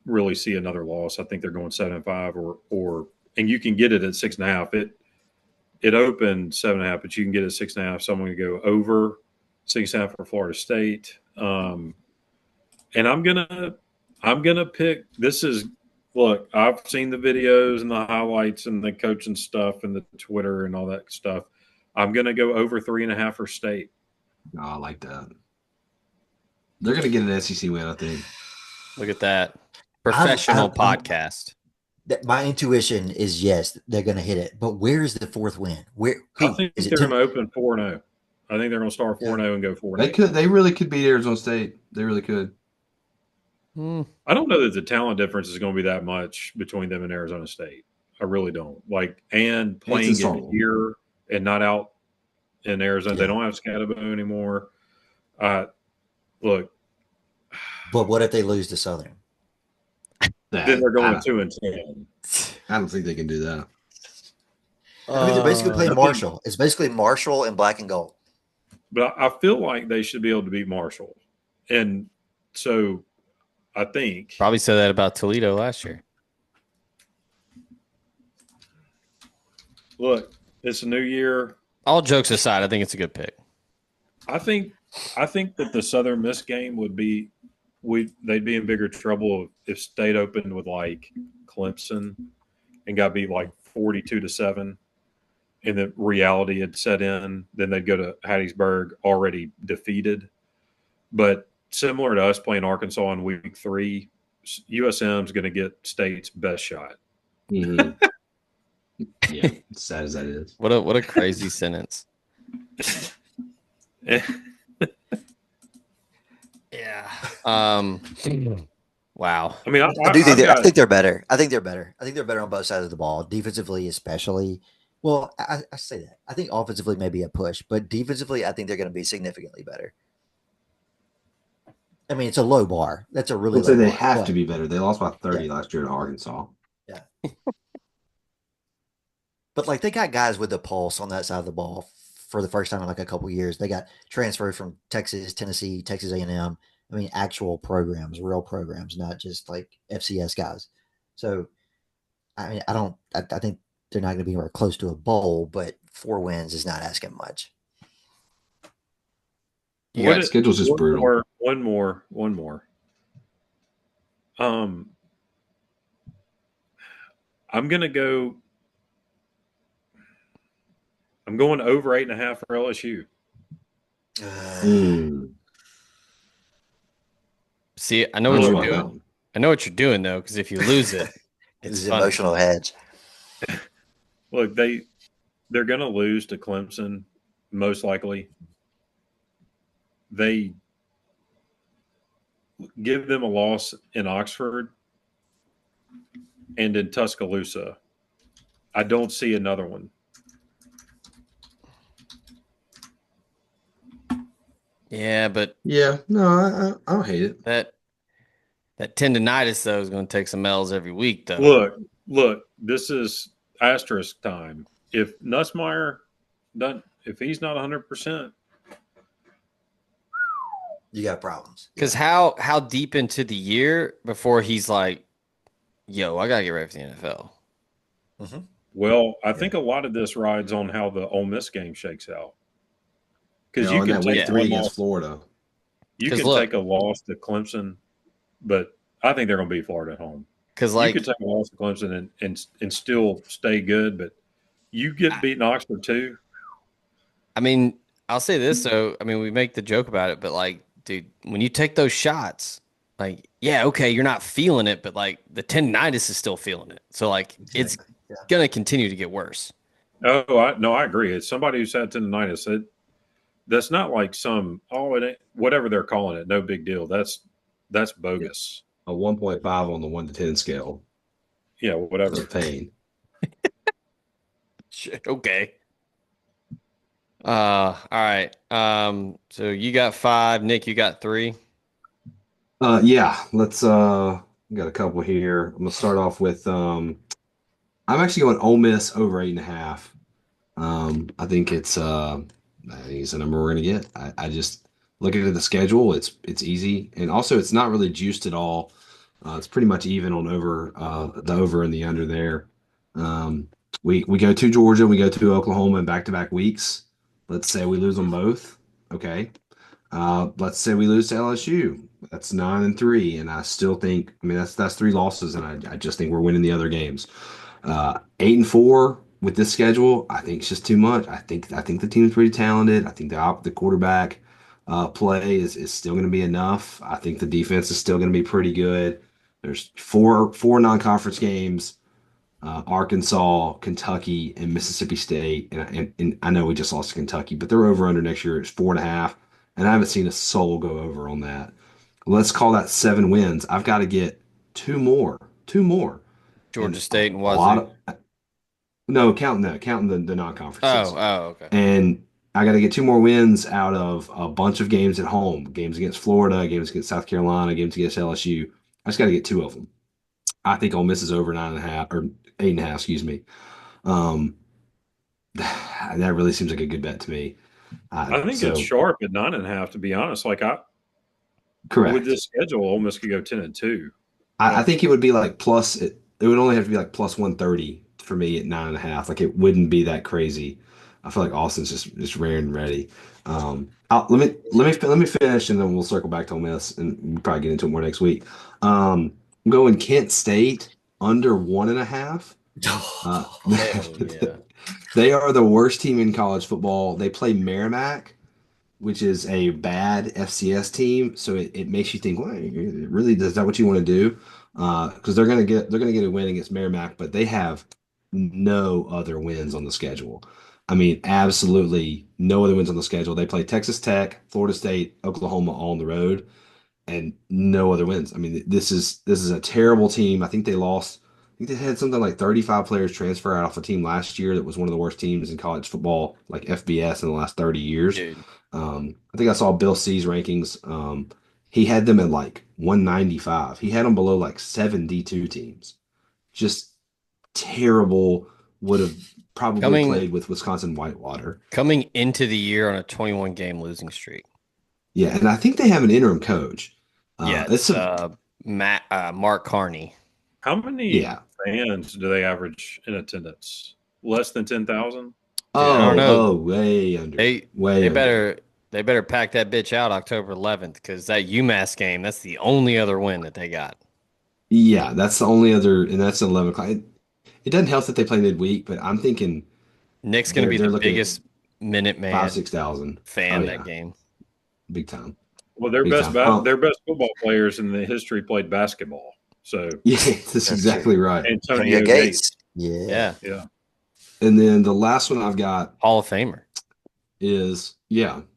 Speaker 4: really see another loss. I think they're going 7-5 or and you can get it at 6.5. It opened 7.5, but you can get it at 6.5. So I'm going to go over 6.5 for Florida State. And I'm gonna pick. Look, I've seen the videos and the highlights and the coaching stuff and the Twitter and all that stuff. I'm gonna go over 3.5 for State.
Speaker 2: Oh, I like that. They're going to get an SEC win, I think.
Speaker 1: Look at that. Professional
Speaker 3: I'm-
Speaker 1: podcast.
Speaker 3: My intuition is yes, they're going to hit it. But where is the fourth win? Where?
Speaker 4: I think
Speaker 3: is
Speaker 4: they're
Speaker 3: it?
Speaker 4: going to open 4-0. I think they're going to start 4-0 and go 4-8.
Speaker 2: They really could beat Arizona State. They really could.
Speaker 4: I don't know that the talent difference is going to be that much between them and Arizona State. I really don't. And playing in here and not out in Arizona.
Speaker 3: Yeah.
Speaker 4: They don't have Scatabo anymore. Look.
Speaker 3: But what if they lose to Southern?
Speaker 4: Then they're going 2-10.
Speaker 2: I don't think they can do that.
Speaker 3: I mean, they're basically playing Marshall. It's basically Marshall and black and gold.
Speaker 4: But I feel like they should be able to beat Marshall. And so I think
Speaker 1: Probably said that about Toledo last year.
Speaker 4: Look, it's a new year.
Speaker 1: All jokes aside, I think it's a good pick.
Speaker 4: I think that the Southern Miss game they'd be in bigger trouble if State opened with Clemson and got beat 42-7, and the reality had set in. Then they'd go to Hattiesburg already defeated. But similar to us playing Arkansas in week 3, USM's going to get State's best shot.
Speaker 2: Mm-hmm. Yeah, as sad as that is.
Speaker 1: What a crazy sentence. Yeah. Wow.
Speaker 4: I mean,
Speaker 3: I do think I think they're better. I think they're better. I think they're better on both sides of the ball, defensively especially. Well, I say that. I think offensively maybe a push, but defensively, I think they're going to be significantly better. I mean, it's a low bar. That's a really low
Speaker 2: they
Speaker 3: bar,
Speaker 2: have to be better. They lost by 30 last year to Arkansas.
Speaker 3: Yeah. But they got guys with the pulse on that side of the ball for the first time in a couple of years. They got transferred from Texas, Tennessee, Texas A&M. I mean, actual programs, real programs, not just FCS guys. So, I mean, I think they're not going to be anywhere close to a bowl, but 4 wins is not asking much.
Speaker 2: Yeah, schedule's just brutal.
Speaker 4: One more. I'm going over 8.5 for LSU.
Speaker 1: See, I know what you're doing. I know what you're doing though, because if you lose it,
Speaker 3: it's an emotional hedge.
Speaker 4: Look, they're going to lose to Clemson, most likely. They give them a loss in Oxford and in Tuscaloosa. I don't see another one.
Speaker 1: Yeah, but
Speaker 2: no, I don't hate it.
Speaker 1: That tendonitis though is going to take some L's every week though.
Speaker 4: Look, this is asterisk time. If Nussmeier if he's not 100%,
Speaker 3: you got problems.
Speaker 1: Because how deep into the year before he's like, yo, I gotta get ready for the NFL?
Speaker 3: Mm-hmm.
Speaker 4: Well, I think a lot of this rides on how the Ole Miss game shakes out. Because you can take
Speaker 2: 3 against Florida.
Speaker 4: You can take a loss to Clemson, but I think they're going to beat Florida at home.
Speaker 1: Because
Speaker 4: you could take a loss to Clemson and still stay good, but you get beaten Oxford too.
Speaker 1: I mean, I'll say this though. I mean, we make the joke about it, but dude, when you take those shots, yeah, okay, you're not feeling it, but the tendinitis is still feeling it. So it's gonna continue to get worse.
Speaker 4: No, I agree. It's somebody who's had tendonitis. That's not like some it ain't, whatever they're calling it. No big deal. That's bogus.
Speaker 2: A 1.5 on the 1 to 10 scale
Speaker 4: Yeah, whatever.
Speaker 2: of pain.
Speaker 1: Okay. All right. So you got 5, Nick, you got 3.
Speaker 2: Yeah, let's we got a couple here. I'm gonna start off with I'm actually going Ole Miss over 8.5. I think it's a number we're gonna get. I just looking at the schedule, it's easy, and also it's not really juiced at all. It's pretty much even on over the over and the under there. Um, we go to Georgia, we go to Oklahoma in back-to-back weeks. Let's say we lose them both. Okay. Let's say we lose to LSU. That's 9-3, and I still think. I mean, that's 3 losses, and I just think we're winning the other games. 8-4 with this schedule, I think it's just too much. I think the team's pretty talented. I think the quarterback play is still going to be enough. I think the defense is still going to be pretty good. There's four non-conference games: Arkansas, Kentucky, and Mississippi State. And I know we just lost to Kentucky, but they're over under next year. It's 4.5, and I haven't seen a soul go over on that. Let's call that 7 wins. I've got to get two more.
Speaker 1: Georgia
Speaker 2: And
Speaker 1: State and
Speaker 2: a lot
Speaker 1: Wazoo.
Speaker 2: of no, counting the non-conferences.
Speaker 1: Okay.
Speaker 2: And I got to get 2 more wins out of a bunch of games at home, games against Florida, games against South Carolina, games against LSU. I just got to get 2 of them. I think Ole Miss is over 9.5 or 8.5, excuse me. Um, that really seems like a good bet to me.
Speaker 4: I think
Speaker 2: So
Speaker 4: it's sharp at 9.5. To be honest, like
Speaker 2: correct.
Speaker 4: with this schedule, Ole Miss could go 10-2.
Speaker 2: I think it would be like plus. It would only have to be like plus 130 for me at 9.5. Like it wouldn't be that crazy. I feel like Austin's just rare and ready. Let me finish and then we'll circle back to Ole Miss and we'll probably get into it more next week. I'm going Kent State under 1.5.
Speaker 3: Oh,
Speaker 1: yeah.
Speaker 2: They are the worst team in college football. They play Merrimack, which is a bad FCS team. So it makes you think, well, really, is that what you want to do? Because they're gonna get a win against Merrimack, but they have no other wins on the schedule. I mean, absolutely no other wins on the schedule. They play Texas Tech, Florida State, Oklahoma all on the road, and no other wins. I mean, this is a terrible team. I think they lost. I think they had something like 35 players transfer out off a team last year that was one of the worst teams in college football, like FBS in the last 30 years.
Speaker 1: Dude.
Speaker 2: I think I saw Bill C's rankings. He had them at like 195. He had them below like 72 teams. Just terrible. Would have probably
Speaker 1: Coming
Speaker 2: played with Wisconsin Whitewater.
Speaker 1: coming into the year on a 21 game losing streak.
Speaker 2: Yeah, and I think they have an interim coach.
Speaker 1: It's Mark Carney.
Speaker 4: How many
Speaker 2: Yeah.
Speaker 4: fans do they average in attendance? Less than 10,000?
Speaker 1: I don't know.
Speaker 2: Way under.
Speaker 1: They
Speaker 2: way under.
Speaker 1: they better pack that bitch out October 11th because that UMass game, that's the only other win that they got.
Speaker 2: Yeah, that's the only other, and that's 11 o'clock. It doesn't help that they play midweek, but I'm thinking
Speaker 1: Nick's going to be
Speaker 2: they're
Speaker 1: the
Speaker 2: looking at
Speaker 1: biggest Minuteman
Speaker 2: 5,000-6,000
Speaker 1: fan
Speaker 2: Oh,
Speaker 1: that
Speaker 2: yeah.
Speaker 1: game.
Speaker 2: Big time.
Speaker 4: Well, their
Speaker 2: Big
Speaker 4: best
Speaker 2: time.
Speaker 4: their best football players in the history played basketball. So
Speaker 2: Yeah, that's exactly right.
Speaker 4: Antonio
Speaker 3: Antonio
Speaker 4: Gates.
Speaker 3: Gates. Yeah.
Speaker 1: Yeah.
Speaker 4: Yeah.
Speaker 2: And then the last one I've got
Speaker 1: Hall of Famer.
Speaker 2: is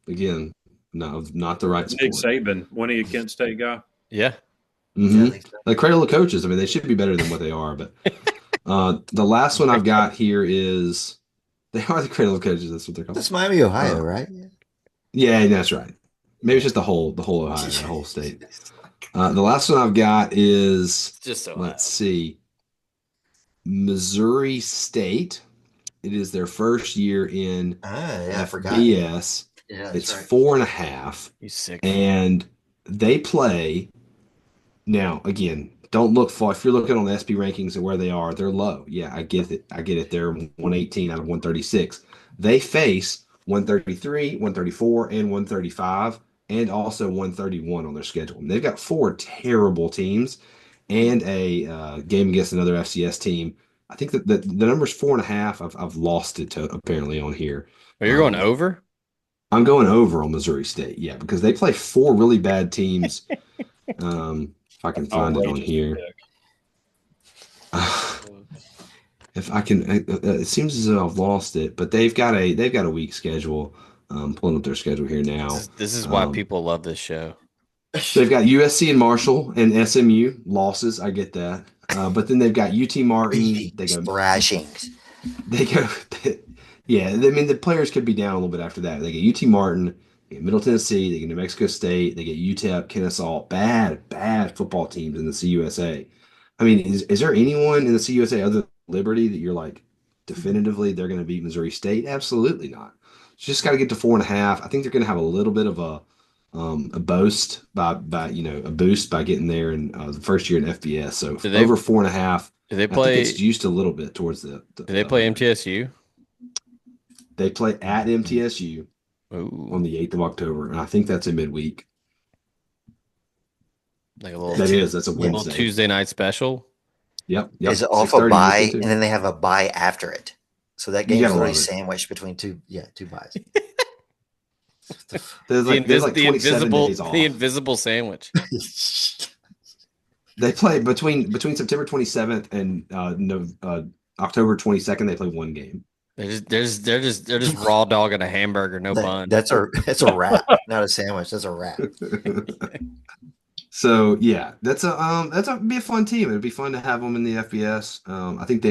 Speaker 2: again, no, not the right
Speaker 4: Nick
Speaker 2: sport.
Speaker 4: Saban, when he a Kent State guy.
Speaker 1: Yeah.
Speaker 2: Mhm.
Speaker 3: I think so.
Speaker 2: Like cradle the coaches. I mean, they should be better than what they are. But the last one I've got here is they are the cradle of coaches. That's what they're called.
Speaker 3: That's Miami, Ohio,
Speaker 2: Oh.
Speaker 3: right?
Speaker 2: Yeah, that's right. Maybe it's just the whole Ohio, the whole state. The last one I've got is
Speaker 1: Just so
Speaker 2: let's see, Missouri State. It is their first year in
Speaker 3: Yeah, I forgot.
Speaker 2: FBS.
Speaker 3: Yeah,
Speaker 2: It's
Speaker 3: that's right.
Speaker 2: 4.5,
Speaker 1: You sick.
Speaker 2: and they play. Now, again, don't look for if you're looking on the SB rankings and where they are, they're low. Yeah, I get it. I get it. They're 118 out of 136. They face 133, 134, and 135, and also 131 on their schedule. And they've got 4 terrible teams and a game against another FCS team. I think that the number's 4.5. I've lost it to apparently on here.
Speaker 1: Are you going over?
Speaker 2: I'm going over on Missouri State, yeah, because they play 4 really bad teams. If I can find it on
Speaker 4: Outrageous
Speaker 2: here.
Speaker 4: pick.
Speaker 2: if I can, it seems as though I've lost it, but they've got a weak schedule. Pulling up their schedule here now.
Speaker 1: This is why
Speaker 2: Um,
Speaker 1: people love this show.
Speaker 2: they've got USC and Marshall and SMU losses. I get that, but then they've got UT Martin.
Speaker 3: Beatings, thrashings.
Speaker 2: They go, yeah. I mean, the players could be down a little bit after that. They get UT Martin, they get Middle Tennessee, they get New Mexico State, they get UTEP, Kennesaw. Bad football teams in the CUSA. I mean, is there anyone in the CUSA other than Liberty that you're like definitively they're going to beat Missouri State? Absolutely not. Just got to get to 4.5. I think they're going to have a little bit of a boost a boost by getting there in the first year in FBS. So over 4.5.
Speaker 1: Do they
Speaker 2: I think
Speaker 1: play?
Speaker 2: it's juiced a little bit towards the.
Speaker 1: Do they play MTSU?
Speaker 2: They play at MTSU
Speaker 1: Ooh,
Speaker 2: on the 8th of October, and I think that's a midweek.
Speaker 1: like a little.
Speaker 2: That's a
Speaker 1: little
Speaker 2: Wednesday.
Speaker 1: Tuesday night special.
Speaker 2: Yep.
Speaker 3: Is it off a
Speaker 2: 6:30
Speaker 3: bye,
Speaker 2: Eastern,
Speaker 3: and
Speaker 2: too.
Speaker 3: then they have a bye after it. So that
Speaker 2: You
Speaker 3: game's
Speaker 2: gotta
Speaker 3: literally
Speaker 2: love it.
Speaker 3: sandwiched between two byes.
Speaker 2: There's like 27 days off.
Speaker 1: The invisible sandwich.
Speaker 2: They play between September 27th and October 22nd. They play one game.
Speaker 1: They're just raw dogging a hamburger, no bun.
Speaker 3: That's a wrap, not a sandwich. That's a wrap.
Speaker 2: So yeah, that's be a fun team. It'd be fun to have them in the FBS. I think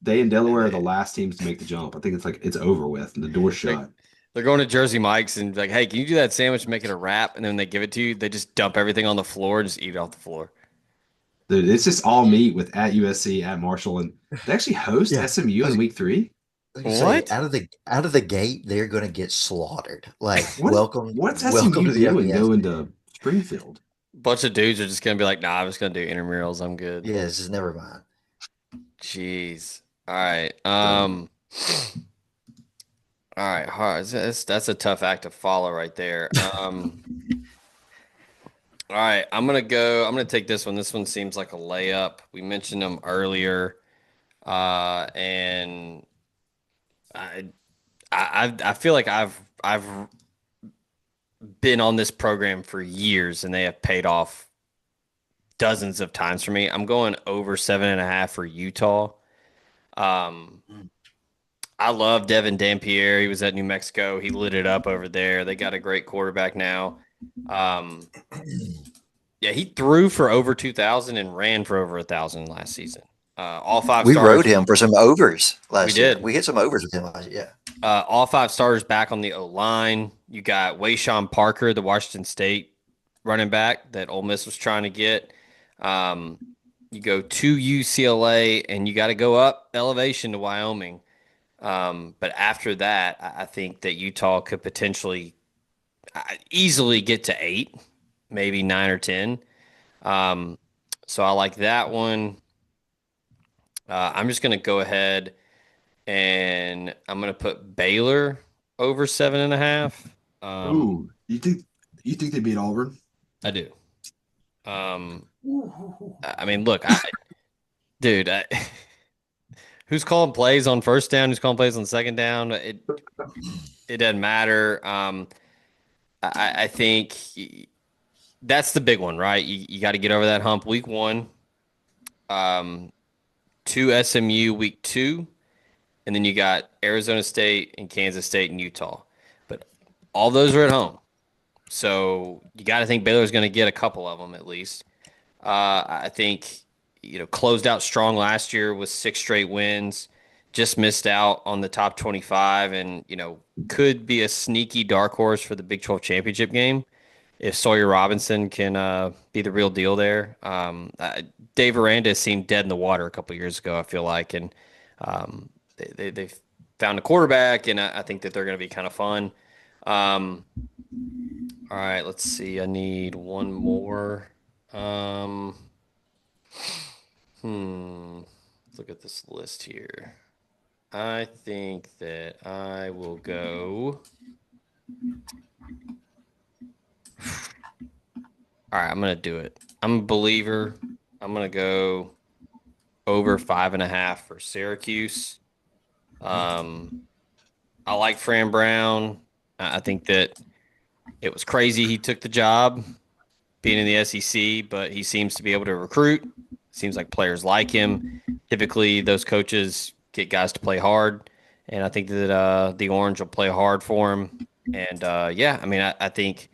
Speaker 2: they and Delaware are the last teams to make the jump. I think it's over with and the door's shut.
Speaker 1: They're going to Jersey Mike's and like, hey, can you do that sandwich, make it a wrap, and then when they give it to you, they just dump everything on the floor and just eat it off the floor.
Speaker 2: Dude, it's just all meat with at USC, at Marshall, and they actually host
Speaker 3: Yeah.
Speaker 2: SMU in week 3.
Speaker 1: What?
Speaker 3: Out of the gate, they're going to get slaughtered. Like welcome.
Speaker 2: What's
Speaker 3: welcome
Speaker 2: SMU
Speaker 3: to the
Speaker 2: doing
Speaker 3: FBS.
Speaker 2: going to Springfield?
Speaker 1: Bunch of dudes are just gonna be like, nah, I'm just gonna do intramurals. I'm good.
Speaker 3: Yeah, this is never mind.
Speaker 1: Jeez. All right. All right. Hard. That's a tough act to follow right there. All right. I'm gonna take this one. This one seems like a layup. We mentioned them earlier, and I feel like I've been on this program for years, and they have paid off dozens of times for me. I'm going over 7.5 for Utah. I love Devin Dampier. He was at New Mexico. He lit it up over there. They got a great quarterback now. Yeah, he threw for over 2,000 and ran for over 1,000 last season. All 5
Speaker 3: We
Speaker 1: stars.
Speaker 3: rode him for some overs last year.
Speaker 1: did.
Speaker 3: We hit some overs with him last year. Yeah.
Speaker 1: All 5 starters back on the O-line. You got Wayshawn Parker, the Washington State running back that Ole Miss was trying to get. You go to UCLA, and you got to go up elevation to Wyoming. But after that, I think that Utah could potentially easily get to 8, maybe 9 or 10. So I like that one. I'm just going to go ahead and I'm going to put Baylor over 7.5.
Speaker 2: Ooh, you think they beat Auburn?
Speaker 1: I do. I mean, look, dude, who's calling plays on first down? Who's calling plays on second down? It doesn't matter. I think that's the big one, right? You got to get over that hump week 1. To SMU week 2, and then you got Arizona State and Kansas State and Utah. But all those are at home. So you got to think Baylor's going to get a couple of them at least. I think, closed out strong last year with 6 straight wins, just missed out on the top 25 and, could be a sneaky dark horse for the Big 12 championship game if Sawyer Robinson can be the real deal there. Dave Aranda seemed dead in the water a couple years ago, I feel like, and they've found a quarterback, and I think that they're going to be kind of fun. All right, let's see. I need one more. Let's look at this list here. I think that I will go. All right, I'm going to do it. I'm a believer. I'm going to go over 5.5 for Syracuse. I like Fran Brown. I think that it was crazy he took the job being in the SEC, but he seems to be able to recruit. Seems like players like him. typically those coaches get guys to play hard, and I think that the Orange will play hard for him. And yeah, I mean, I think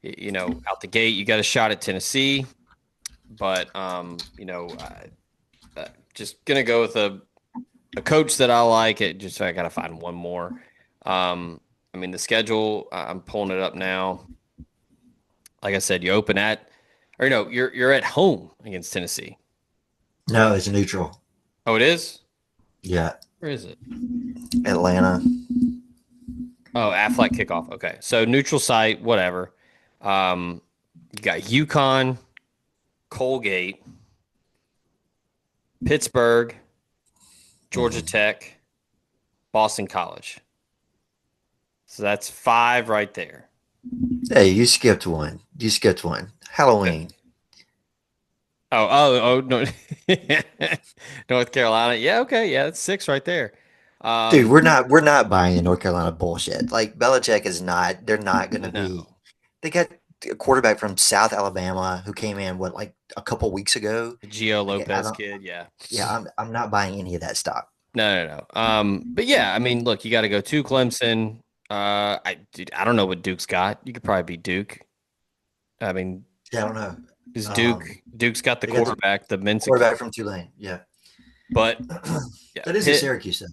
Speaker 1: out the gate you got a shot at Tennessee, but just gonna go with a coach that I like. It just I gotta find one more. I mean, the schedule. I'm pulling it up now. Like I said, you open at, or no, you're at home against Tennessee.
Speaker 3: No, it's neutral.
Speaker 1: Oh, it is.
Speaker 3: Yeah,
Speaker 1: Where is it?
Speaker 3: Atlanta.
Speaker 1: Oh, Aflac kickoff. Okay, so neutral site, whatever. You got UConn, Colgate, Pittsburgh, Georgia Tech, Boston College. So that's 5 right there.
Speaker 3: Hey, you skipped one. Halloween.
Speaker 1: Oh, no. North Carolina. Yeah, okay. Yeah, that's 6 right there.
Speaker 3: Dude, we're not buying the North Carolina bullshit. Like Belichick is not. They're not going to be.
Speaker 1: No.
Speaker 3: They got a quarterback from South Alabama who came in like a couple weeks ago.
Speaker 1: The Gio
Speaker 3: Like,
Speaker 1: Lopez kid. Yeah.
Speaker 3: Yeah, I'm not buying any of that stock.
Speaker 1: No. But yeah, I mean, look, you got to go to Clemson. I don't know what Duke's got. You could probably beat Duke. I mean,
Speaker 3: Yeah, I don't know.
Speaker 1: is Duke's got the
Speaker 3: they got the
Speaker 1: quarterback, the Mincy,
Speaker 3: Quarterback from Tulane. Yeah,
Speaker 1: but yeah,
Speaker 3: that is a Syracuse thing.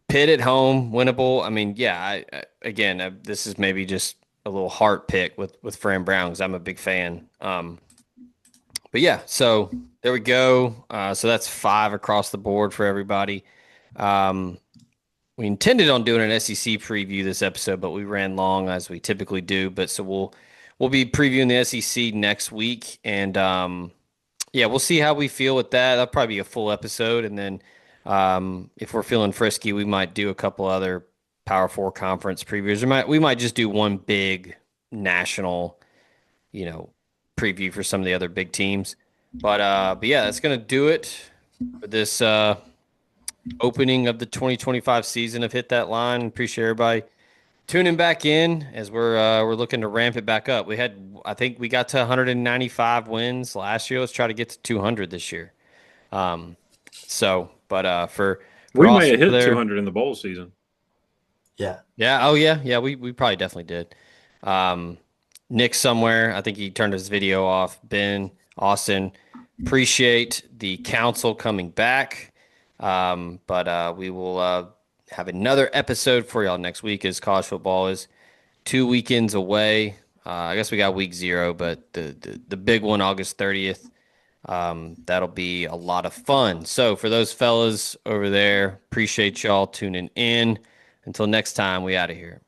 Speaker 1: Pitt at home, winnable. I mean, yeah. Again, this is maybe just a little heart pick with Fran Brown because I'm a big fan. But yeah, so there we go. So that's 5 across the board for everybody. We intended on doing an SEC preview this episode, but we ran long as we typically do. But so we'll be previewing the SEC next week, and yeah, we'll see how we feel with that. That'll probably be a full episode, and then if we're feeling frisky, we might do a couple other Power 4 conference previews. We might just do one big national, preview for some of the other big teams. But yeah, that's gonna do it for this opening of the 2025 season of Hit That Line. Appreciate everybody tuning back in as we're looking to ramp it back up. I think we got to 195 wins last year. Let's try to get to 200 this year. For
Speaker 4: we may have hit
Speaker 1: there,
Speaker 4: 200 in the bowl season.
Speaker 3: Yeah.
Speaker 1: Yeah. Oh yeah. We probably definitely did. Nick somewhere, I think he turned his video off. Ben, Austin, appreciate the council coming back. But we will have another episode for y'all next week as college football is 2 weekends away. I guess we got week 0, but the big one, August 30th, that'll be a lot of fun. So for those fellas over there, appreciate y'all tuning in. Until next time, we out of here.